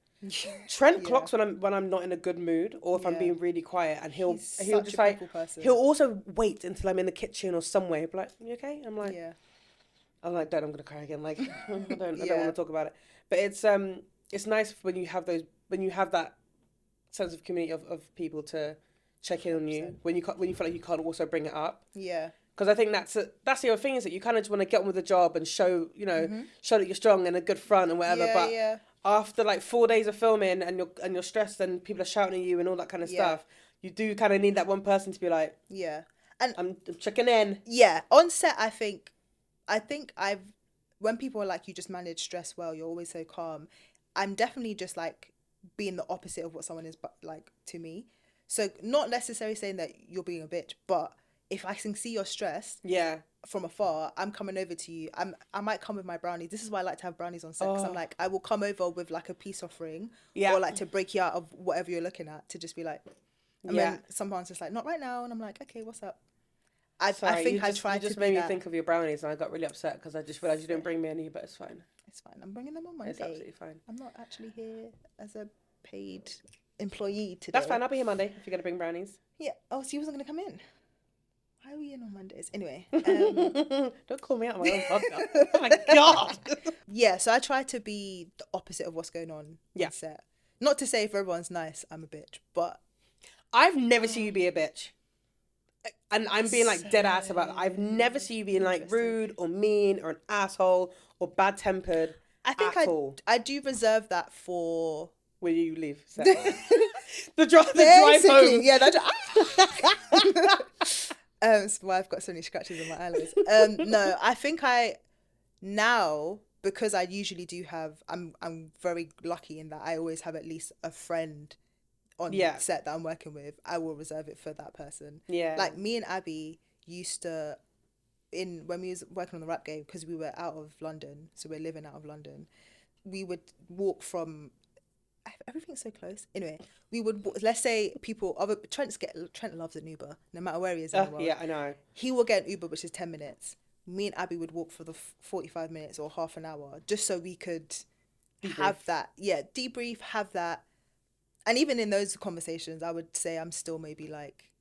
Trent clocks when I'm not in a good mood, or if I'm being really quiet, and he'll just like he'll also wait until I'm in the kitchen or somewhere. He'll be like, "You okay?" I'm like, "Dad, I'm gonna cry again." Like, I don't want to talk about it. But it's nice when you have that sense of community of people to check in on you 100%. when you feel like you can't also bring it up. Yeah. Because I think that's the other thing, is that you kind of just want to get on with the job and show that you're strong and a good front and whatever. But after like 4 days of filming and you're stressed and people are shouting at you and all that kind of stuff, you do kind of need that one person to be like, and I'm checking in. Yeah, on set, I think when people are like, you just manage stress well, you're always so calm. I'm definitely just like being the opposite of what someone is like to me. So not necessarily saying that you're being a bitch, but if I can see you're stressed, Yeah. from afar, I'm coming over to you. I might come with my brownies. This is why I like to have brownies on set. Because I'm like, I will come over with like a peace offering, or like to break you out of whatever you're looking at, to just be like, and then someone's just like, not right now, and I'm like, okay, what's up? I think I tried to. You just made me think of your brownies, and I got really upset because I just realized you didn't bring me any. But it's fine. It's fine. I'm bringing them on Monday. It's absolutely fine. I'm not actually here as a paid employee today. That's fine. I'll be here Monday if you're gonna bring brownies. Yeah. Oh, so you wasn't gonna come in? Why are we in on Mondays? Anyway. Don't call me out on my own podcast. Oh my God. Yeah, so I try to be the opposite of what's going on set. Not to say if everyone's nice, I'm a bitch, but... I've never seen you be a bitch. And I'm being like dead ass about it. I've never seen you being like rude or mean or an asshole or bad tempered. I think I do reserve that for... Where you leave. The drive home. Yeah, that's why I've got so many scratches on my eyelids. No, I think now, because I usually do have, I'm very lucky in that I always have at least a friend on set that I'm working with. I will reserve it for that person. Yeah. Like me and Abby used to, when we was working on the rap game, because we were out of London, so we're living out of London, we would walk from... Everything's so close. Anyway, we would, let's say Trent loves an Uber, no matter where he is in the world. Yeah, I know. He will get an Uber, which is 10 minutes. Me and Abby would walk for the 45 minutes or half an hour, just so we could have that. Yeah, debrief, have that. And even in those conversations, I would say I'm still maybe like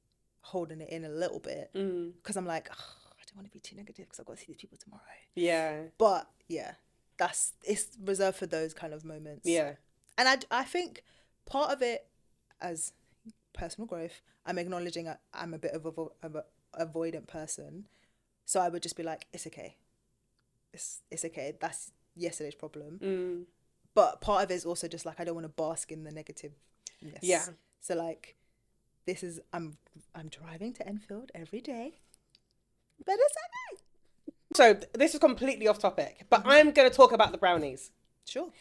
holding it in a little bit. Because I'm like, I don't want to be too negative because I've got to see these people tomorrow. Yeah. But yeah, it's reserved for those kind of moments. Yeah. And I think part of it, as personal growth, I'm acknowledging I'm a bit of a avoidant person. So I would just be like, it's okay. It's okay. That's yesterday's problem. But part of it is also just like, I don't want to bask in the negativeness. Yeah. So like, I'm driving to Enfield every day. But it's okay. So this is completely off topic, but I'm going to talk about the brownies. Sure.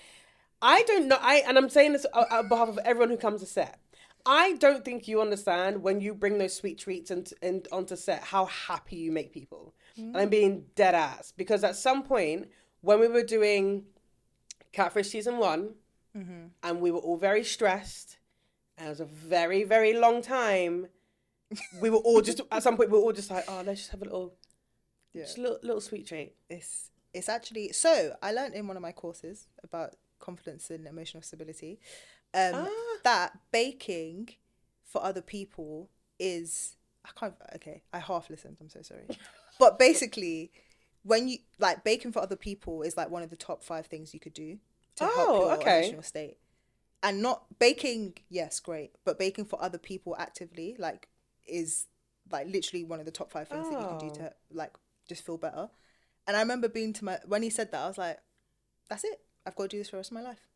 I don't know, and I'm saying this on behalf of everyone who comes to set. I don't think you understand when you bring those sweet treats onto set how happy you make people. And I'm being dead ass. Because at some point, when we were doing Catfish season 1, and we were all very stressed, and it was a very, very long time, we were all just, at some point, we were all just like, oh, let's just have a little, just a little sweet treat. It's actually, so I learned in one of my courses about confidence and emotional stability, that baking for other people is, I half listened, I'm so sorry. But basically, when you, like, baking for other people is like one of the top 5 things you could do to help your emotional state. And not baking, yes, great, but baking for other people actively, like, is like literally one of the top 5 things that you can do to like just feel better. And I remember when he said that, I was like, that's it. I've got to do this for the rest of my life.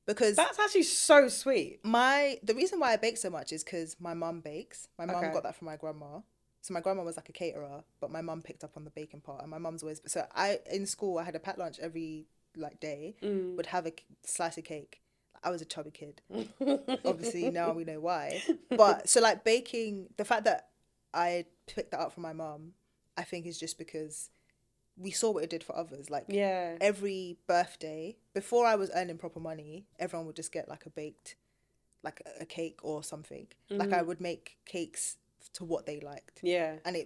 Because that's actually so sweet. The reason why I bake so much is because my mum bakes. My mum got that from my grandma. So my grandma was like a caterer, but my mum picked up on the baking part, and my mum's always... So in school, I had a packed lunch every like day, would have a slice of cake. I was a chubby kid. Obviously, now we know why. But so like baking, the fact that I picked that up from my mum, I think is just because we saw what it did for others. Like every birthday, before I was earning proper money, everyone would just get like a baked, like a cake or something. Like I would make cakes to what they liked. Yeah. And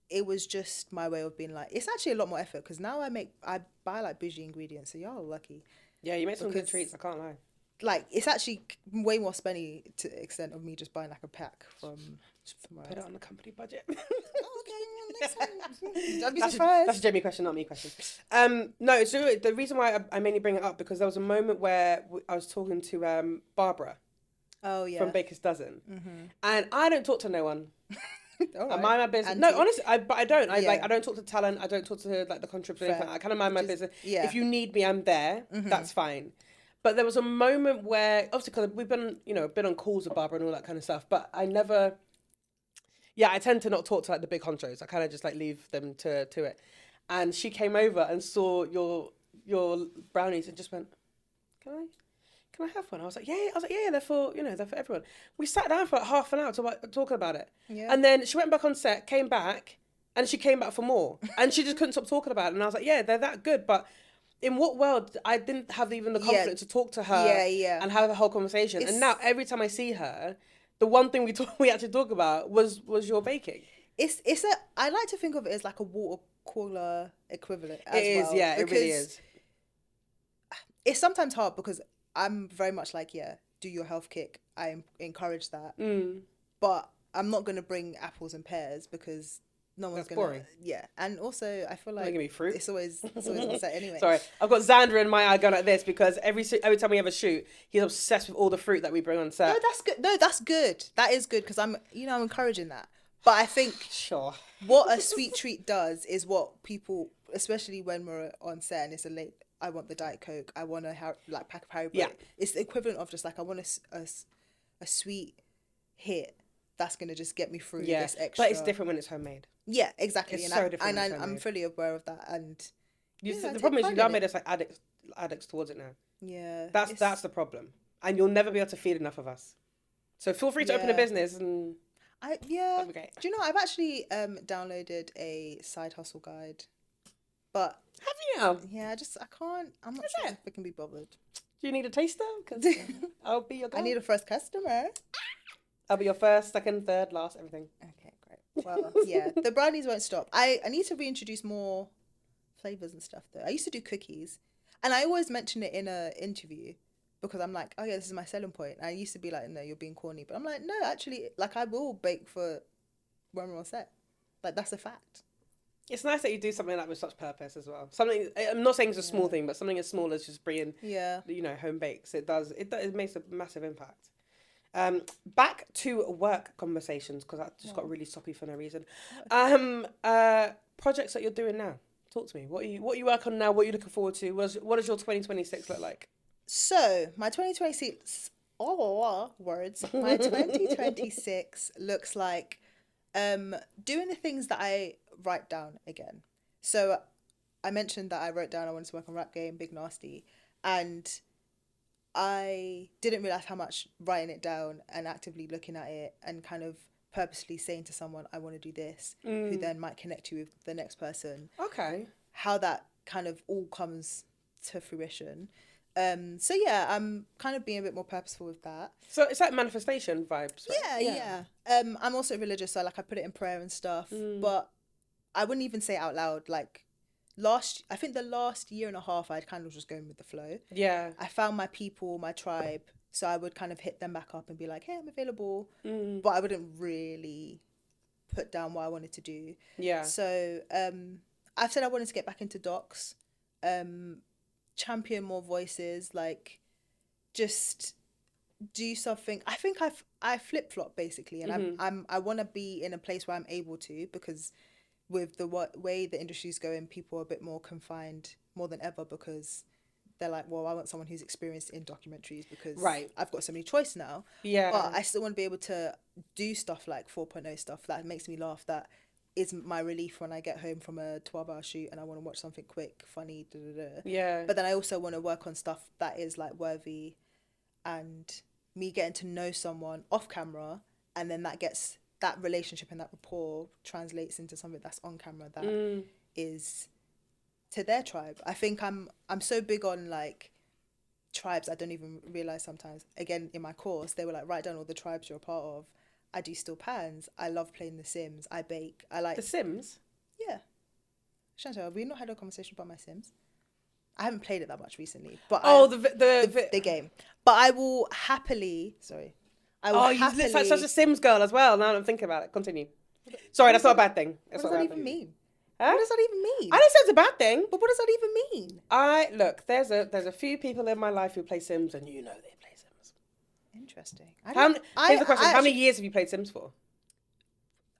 it was just my way of being like, it's actually a lot more effort because now I buy like bougie ingredients, so y'all are lucky. Yeah, you make some good treats, I can't lie. Like, it's actually way more spenny to the extent of me just buying like a pack from somewhere else. Put it on the company budget. Next time. I'd be surprised. That's a Jamie question, not me question. No, it's the reason why I mainly bring it up because there was a moment where I was talking to Barbara. Oh yeah. From Baker's Dozen, and I don't talk to no one. Right. I mind my business. No, honestly, I don't. I don't talk to talent. I don't talk to like the contributors. I kind of mind my business. Yeah. If you need me, I'm there. That's fine. But there was a moment where, obviously, because we've been, been on calls with Barbara and all that kind of stuff. But I never. Yeah, I tend to not talk to like the big honchos. I kind of just like leave them to it. And she came over and saw your brownies and just went, Can can I have one? I was like, yeah, they're for, they're for everyone. We sat down for like half an hour talking about it. Yeah. And then she went back on set, came back, and she came back for more. And she just couldn't stop talking about it. And I was like, yeah, they're that good. But in what world, I didn't have even the confidence to talk to her and have a whole conversation. And now every time I see her, the one thing we actually talk about was your baking. I like to think of it as like a water cooler equivalent as it well. It really is. It's sometimes hard because I'm very much like, do your health kick. I encourage that. But I'm not going to bring apples and pears because no one's going to... Yeah. And also, I feel like... Give me fruit. It's always on set anyway. Sorry. I've got Xander in my eye going like this because every time we have a shoot, he's obsessed with all the fruit that we bring on set. No, that's good. No, that's good. That is good because I'm encouraging that. But I think what a sweet treat does is what people, especially when we're on set and it's a late... I want the Diet Coke. I want a pack of Haribo. Yeah. It's the equivalent of just like I want a sweet hit that's gonna just get me through this extra. But it's different when it's homemade. Yeah, exactly. It's so different. And I'm fully aware of that. And the problem is you now made us like addicts towards it now. Yeah, that's the problem, and you'll never be able to feed enough of us. So feel free to open a business and. Do you know I've actually downloaded a side hustle guide. But have you now? Yeah, I can't. I'm not sure if I can be bothered. Do you need a taster? Because I'll be your girl. I need a first customer. I'll be your first, second, third, last, everything. Okay, great. Well, yeah, the brownies won't stop. I need to reintroduce more flavors and stuff though. I used to do cookies, and I always mention it in an interview because I'm like, oh yeah, this is my selling point. And I used to be like, no, you're being corny, but I'm like, no, actually, like I will bake for when we're on set. Like that's a fact. It's nice that you do something like that with such purpose as well. Something I'm not saying it's a small thing, but something as small as just bringing, home bakes. It makes a massive impact. Back to work conversations because I just got really soppy for no reason. Projects that you're doing now. Talk to me. What you work on now? What are you looking forward to? What does your 2026 look like? So my 2026 words. My 2026 looks like doing the things that I write down again. So I mentioned that I wrote down I wanted to work on Rap Game, Big Nasty, and I didn't realize how much writing it down and actively looking at it and kind of purposely saying to someone I want to do this, who then might connect you with the next person. Okay. How that kind of all comes to fruition. So yeah, I'm kind of being a bit more purposeful with that. So it's like manifestation vibes, right? Yeah. I'm also religious, so like I put it in prayer and stuff, but I wouldn't even say it out loud. Like I think the last year and a half, I'd kind of just going with the flow. Yeah. I found my people, my tribe, so I would kind of hit them back up and be like, hey, I'm available, but I wouldn't really put down what I wanted to do. Yeah. So I've said I wanted to get back into docs, champion more voices, like just do something. I think I flip-flop basically, and I want to be in a place where I'm able to, because with the way the industry's going, people are a bit more confined more than ever because they're like, well, I want someone who's experienced in documentaries because I've got so many choice now. Yeah. But I still want to be able to do stuff like 4.0 stuff that makes me laugh, that is my relief when I get home from a 12-hour shoot and I want to watch something quick, funny, Yeah. But then I also want to work on stuff that is like worthy, and me getting to know someone off camera, and then that relationship and that rapport translates into something that's on camera that is to their tribe. I think I'm so big on like tribes, I don't even realize sometimes. Again, in my course, they were like, write down all the tribes you're a part of. I do steel pans. I love playing The Sims. I bake. I like... The Sims? Yeah. Chantelle, have we not had a conversation about my Sims? I haven't played it that much recently. But the game. But I will happily... Sorry. You look like such a Sims girl as well. Now I'm thinking about it. Continue. Sorry, that's not a bad thing. What does that even mean? Huh? What does that even mean? I don't say it's a bad thing. But what does that even mean? Look, there's a few people in my life who play Sims, and you know they play Sims. Interesting. Here's the question. How many years have you played Sims for?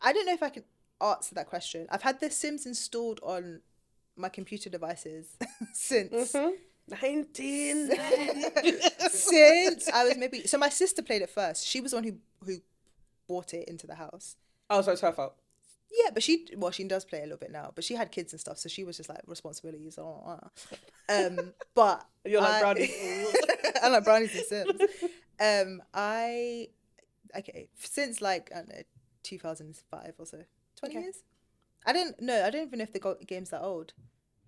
I don't know if I can answer that question. I've had The Sims installed on my computer devices since... 19. Since I was maybe... So my sister played it first. She was the one who brought it into the house. Oh, so it's her fault. Yeah, but she does play a little bit now, but she had kids and stuff, so she was just like responsibilities. But You're like brownies. I'm like brownies and Sims. Since like I don't know, 2005 or so, 20 years. I don't know. I don't even know if the game's that old.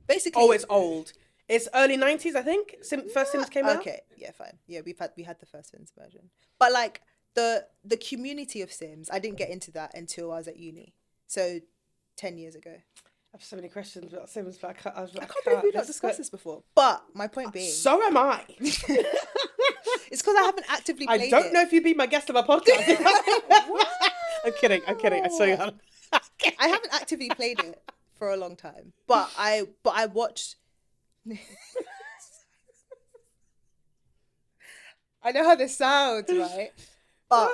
Basically, oh, it's old. It's early 90s, I think. First Sims came out. Okay, yeah, fine. Yeah, we had the first Sims version, but like the community of Sims, I didn't get into that until I was at uni. So 10 years ago. I have so many questions about Sims, but I can't believe we've not discussed this before. But my point being, so am I. It's because I haven't actively played it. I don't know if you'd be my guest on my podcast. I'm kidding. I saw you. I haven't actively played it for a long time, but I watched. I know how this sounds, right? But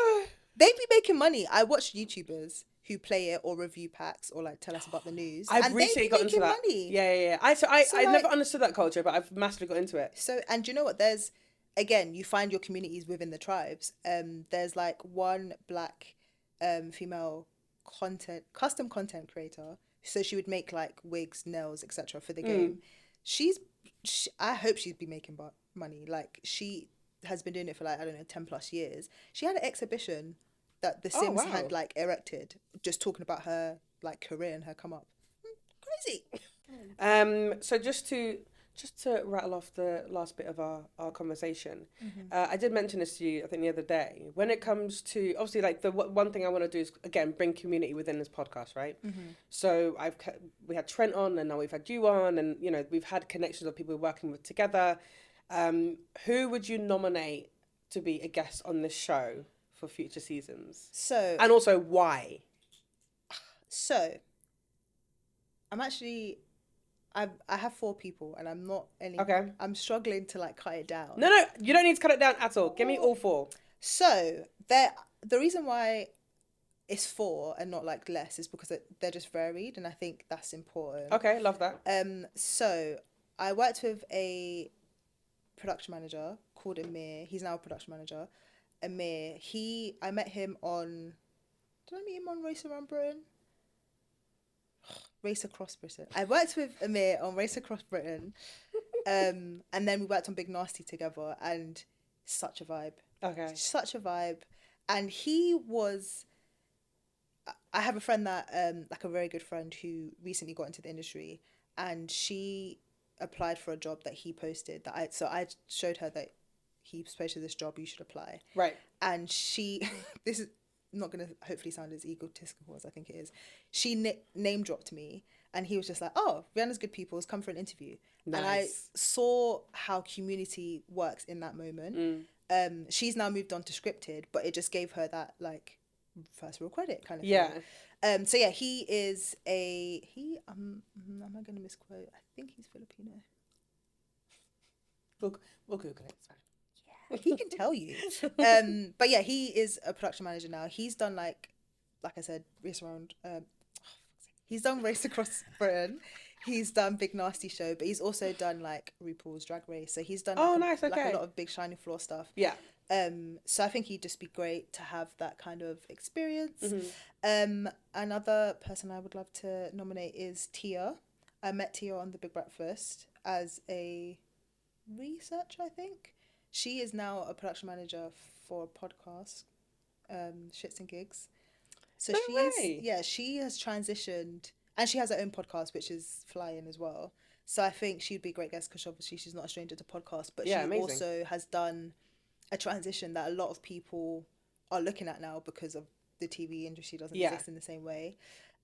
they be making money. I watch YouTubers who play it or review packs or like tell us about the news. I've recently got into that. Money. Yeah. I never understood that culture, but I've massively got into it. So, and you know what? There's, again, you find your communities within the tribes. There's like one black female custom content creator. So she would make like wigs, nails, etc. for the game. I hope she'd be making money. Like she has been doing it for like, I don't know, 10 plus years. She had an exhibition that the Sims had like erected, just talking about her like career and her come up. Crazy. So just to rattle off the last bit of our conversation, I did mention this to you, I think, the other day. When it comes to, obviously, like the one thing I want to do is, again, bring community within this podcast, right? So we had Trent on, and now we've had you on, and, you know, we've had connections of people we're working with together. Who would you nominate to be a guest on this show for future seasons? And also why? So, I have 4 people, and I'm not any. Okay. I'm struggling to like cut it down. No, you don't need to cut it down at all. Give me all 4. So the reason why it's 4 and not like less is because they're just varied, and I think that's important. Okay, love that. So I worked with a production manager called Amir. He's now a production manager. Amir. I met him on. Did I meet him on Race Around Britain? Race Across Britain. I worked with Amir on Race Across Britain, and then we worked on Big Nasty together, and such a vibe. Okay. Such a vibe, and I have a friend that, like a very good friend who recently got into the industry, and she applied for a job that he posted. So I showed her that he posted this job. You should apply. Right. And this is not going to hopefully sound as egotistical as I think it is. She name dropped me, and he was just like, "Oh, Rihanna's good people. Come for an interview." Nice. And I saw how community works in that moment. She's now moved on to scripted, but it just gave her that like first real credit kind of thing. So yeah, he is am I going to misquote? I think he's Filipino. We'll Google it. It's fine. Yeah, he can tell you. But yeah, he is a production manager now. He's done like I said, he's done Race Across Britain. He's done Big Nasty Show, but he's also done like RuPaul's Drag Race. So he's done like a lot of big shiny floor stuff. Yeah. So I think he'd just be great to have that kind of experience. Another person I would love to nominate is Tia. I met Tia on The Big Breakfast as a researcher, I think. She is now a production manager for a podcast, Shits and Gigs. So she has transitioned, and she has her own podcast, which is flying as well. So I think she'd be a great guest because obviously she's not a stranger to podcasts, but she also has done a transition that a lot of people are looking at now because of the TV industry doesn't exist in the same way.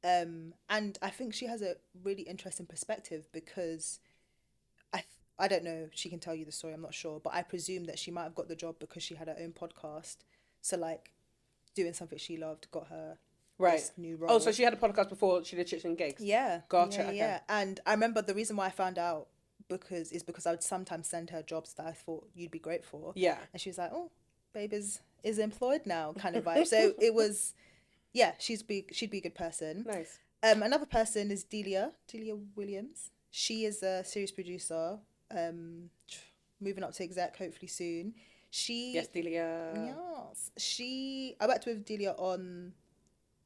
And I think she has a really interesting perspective because I don't know, she can tell you the story, I'm not sure, but I presume that she might have got the job because she had her own podcast. So like doing something she loved got her this new role. Oh, so she had a podcast before she did Chits and Gigs? Yeah. Gotcha. Yeah, okay. Yeah. And I remember the reason why I found out because I would sometimes send her jobs that I thought you'd be great for. Yeah. And she was like, "Oh, babe is employed now," kind of vibe. So it was, she'd be a good person. Nice. Another person is Delia Williams. She is a series producer. Moving up to exec hopefully soon. Yes, Delia. Yes. I worked with Delia on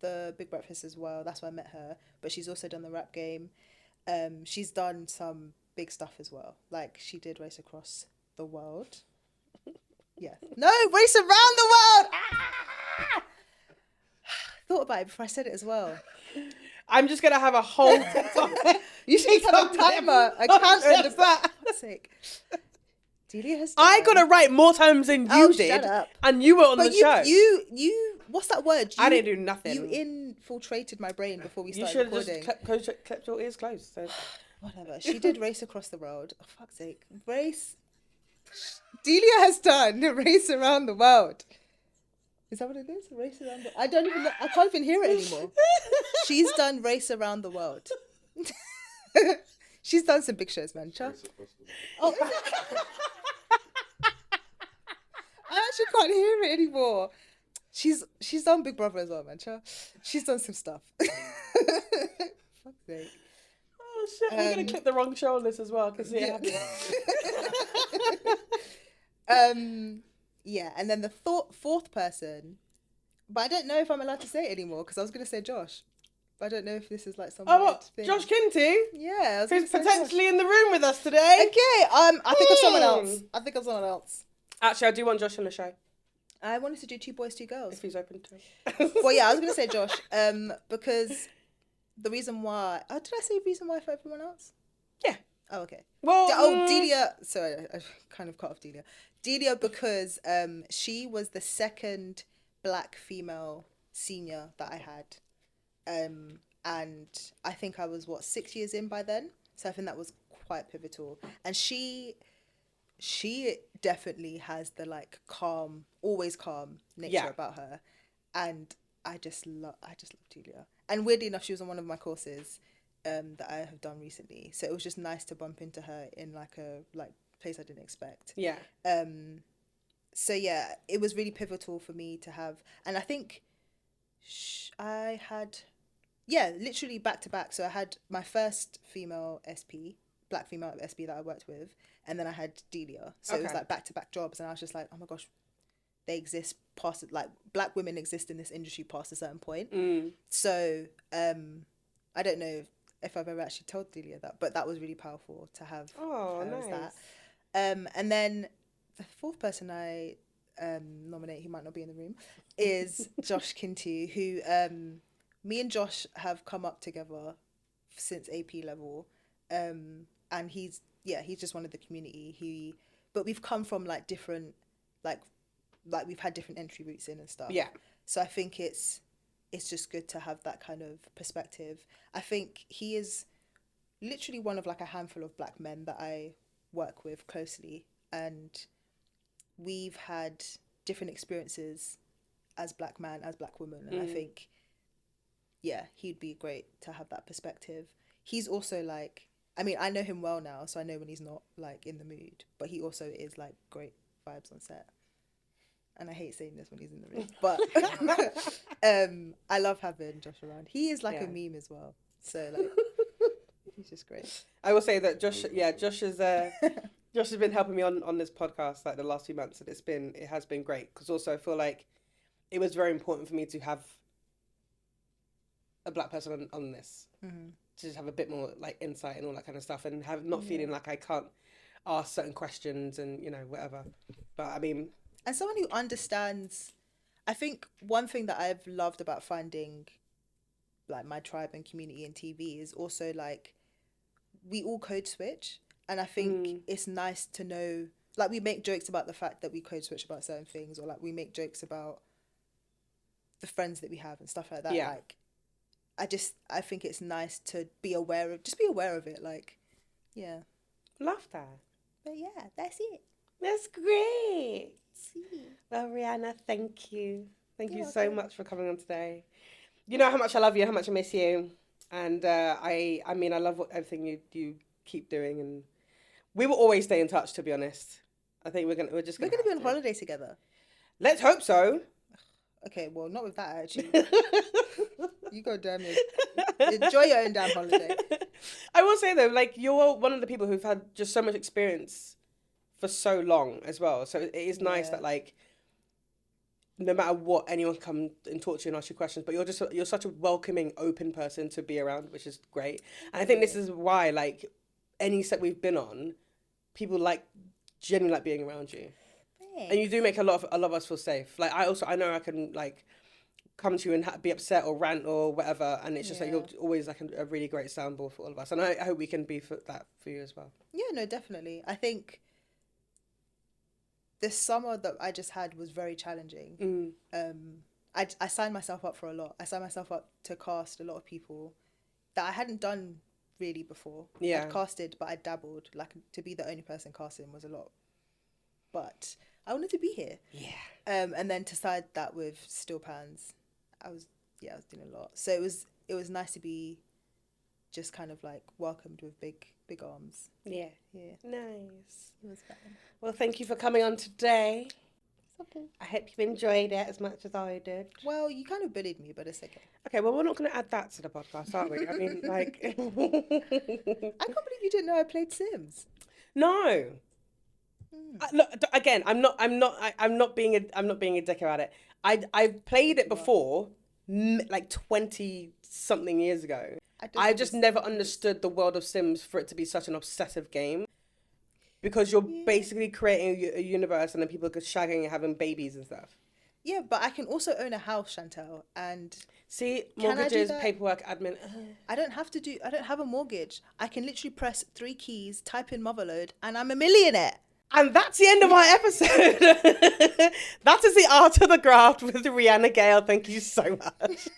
the Big Breakfast as well. That's why I met her. But she's also done the Rap Game. She's done some big stuff as well. Like, she did Race Across the World. Yeah. No, Race Around the World! Ah! Thought about it before I said it as well. I'm just going to have a whole TikTok. You should have a timer. I can't send it back. For God's sake. Delia has done. I got to write more times than you did. Shut up. And you were on the show. You, what's that word? I didn't do nothing. You infiltrated my brain before we started recording. You should have just kept your ears closed. So. Whatever. She did Race Across the World. Oh, fuck's sake. Delia has done Race Around the World. Is that what it is? Race Around the... I can't even hear it anymore. She's done Race Around the World. She's done some big shows, man. Oh, I actually can't hear it anymore. She's done Big Brother as well, man. She's done some stuff. Fuck's sake. Oh shit! We're gonna clip the wrong show on this as well because Yeah, and then the fourth person, but I don't know if I'm allowed to say it anymore because I was gonna say Josh, but I don't know if this is like some weird thing. Josh Kintu? Yeah, who's potentially in the room with us today. Okay, I think of someone else. Actually, I do want Josh on the show. I wanted to do 2 boys, 2 girls. If he's open to it. Well, yeah, I was gonna say Josh, because the reason why. Oh, did I say reason why for everyone else? Yeah. Oh, okay. Well, Delia. Sorry, I kind of cut off Delia. Delia because she was the second black female senior that I had, and I think I was 6 years in by then. So I think that was quite pivotal. And she definitely has the like always calm nature about her, and I just love Delia. And weirdly enough, she was on one of my courses that I have done recently, so it was just nice to bump into her in like a place I didn't expect. Yeah. So yeah, it was really pivotal for me to have, and I think I had, literally back to back. So I had my first female SP, black female SP that I worked with, and then I had Delia. So it was like back to back jobs, and I was just like, oh my gosh, they exist past, like, black women exist in this industry past a certain point. So I don't know if I've ever actually told Delia that, but that was really powerful to have. Oh, nice. That. And then the fourth person I nominate, he might not be in the room, is Josh Kintu, who me and Josh have come up together since AP level, and he's just one of the community. But we've come from like different, like we've had different entry routes in and stuff. Yeah. So I think it's just good to have that kind of perspective. I think he is literally one of like a handful of black men that I work with closely, and we've had different experiences as black man, as black woman, and I think he'd be great to have that perspective. He's also like, I mean, I know him well now, so I know when he's not like in the mood, but he also is like great vibes on set. And I hate saying this when he's in the room, but I love having Josh around. He is like a meme as well, so like he's just great. I will say that Josh has been helping me on this podcast like the last few months, and it has been great, because also I feel like it was very important for me to have a black person on this, to just have a bit more like insight and all that kind of stuff, and have not feeling like I can't ask certain questions and whatever. But I mean. And someone who understands, I think one thing that I've loved about finding like my tribe and community in TV is also like we all code switch. And I think it's nice to know, like we make jokes about the fact that we code switch about certain things, or like we make jokes about the friends that we have and stuff like that. Yeah. Like I think it's nice to be aware of it. Like, yeah. Love that. But yeah, that's it. That's great. Well, Rianna, thank you. Thank you so much for coming on today. You know how much I love you, how much I miss you. And I mean, I love everything you keep doing, and we will always stay in touch, to be honest. I think we're gonna be on holiday together. Let's hope so. Okay, well, not with that attitude. You go damn it. Enjoy your own damn holiday. I will say though, like, you're one of the people who've had just so much experience for so long as well, so it is nice that like no matter what, anyone can come and talk to you and ask you questions, but you're such a welcoming, open person to be around, which is great. And I think this is why, like, any set we've been on, people genuinely like being around you. Thanks. And you do make a lot of us feel safe. Like, I know I can, like, come to you and be upset or rant or whatever, and it's just like you're always like a really great soundboard for all of us, and I hope we can be that for you as well. Yeah, no, definitely. I think this summer that I just had was very challenging. I signed myself up for a lot. I signed myself up to cast a lot of people that I hadn't done really before. Yeah, I'd casted, but I dabbled. Like, to be the only person casting was a lot, but I wanted to be here. Yeah. And then to side that with Still Pans, I was doing a lot. So it was nice to be just kind of like welcomed with big arms. Yeah. Nice. It was fun. Well, thank you for coming on today. It's okay. I hope you enjoyed it as much as I did. Well, you kind of bullied me, but it's okay. Okay, well, we're not going to add that to the podcast, are we? I mean, like... I can't believe you didn't know I played Sims. No. Look, again, I'm not being a dick about it. I've played it before, like 20 something years ago. I just never understood the world of Sims for it to be such an obsessive game, because you're basically creating a universe and then people are shagging and having babies and stuff. Yeah, but I can also own a house, Chantelle, and see, mortgages, paperwork, admin. I don't have a mortgage. I can literally press 3 keys, type in motherload, and I'm a millionaire. And that's the end of our episode. That is the art of the graft with Rianna Gayle. Thank you so much.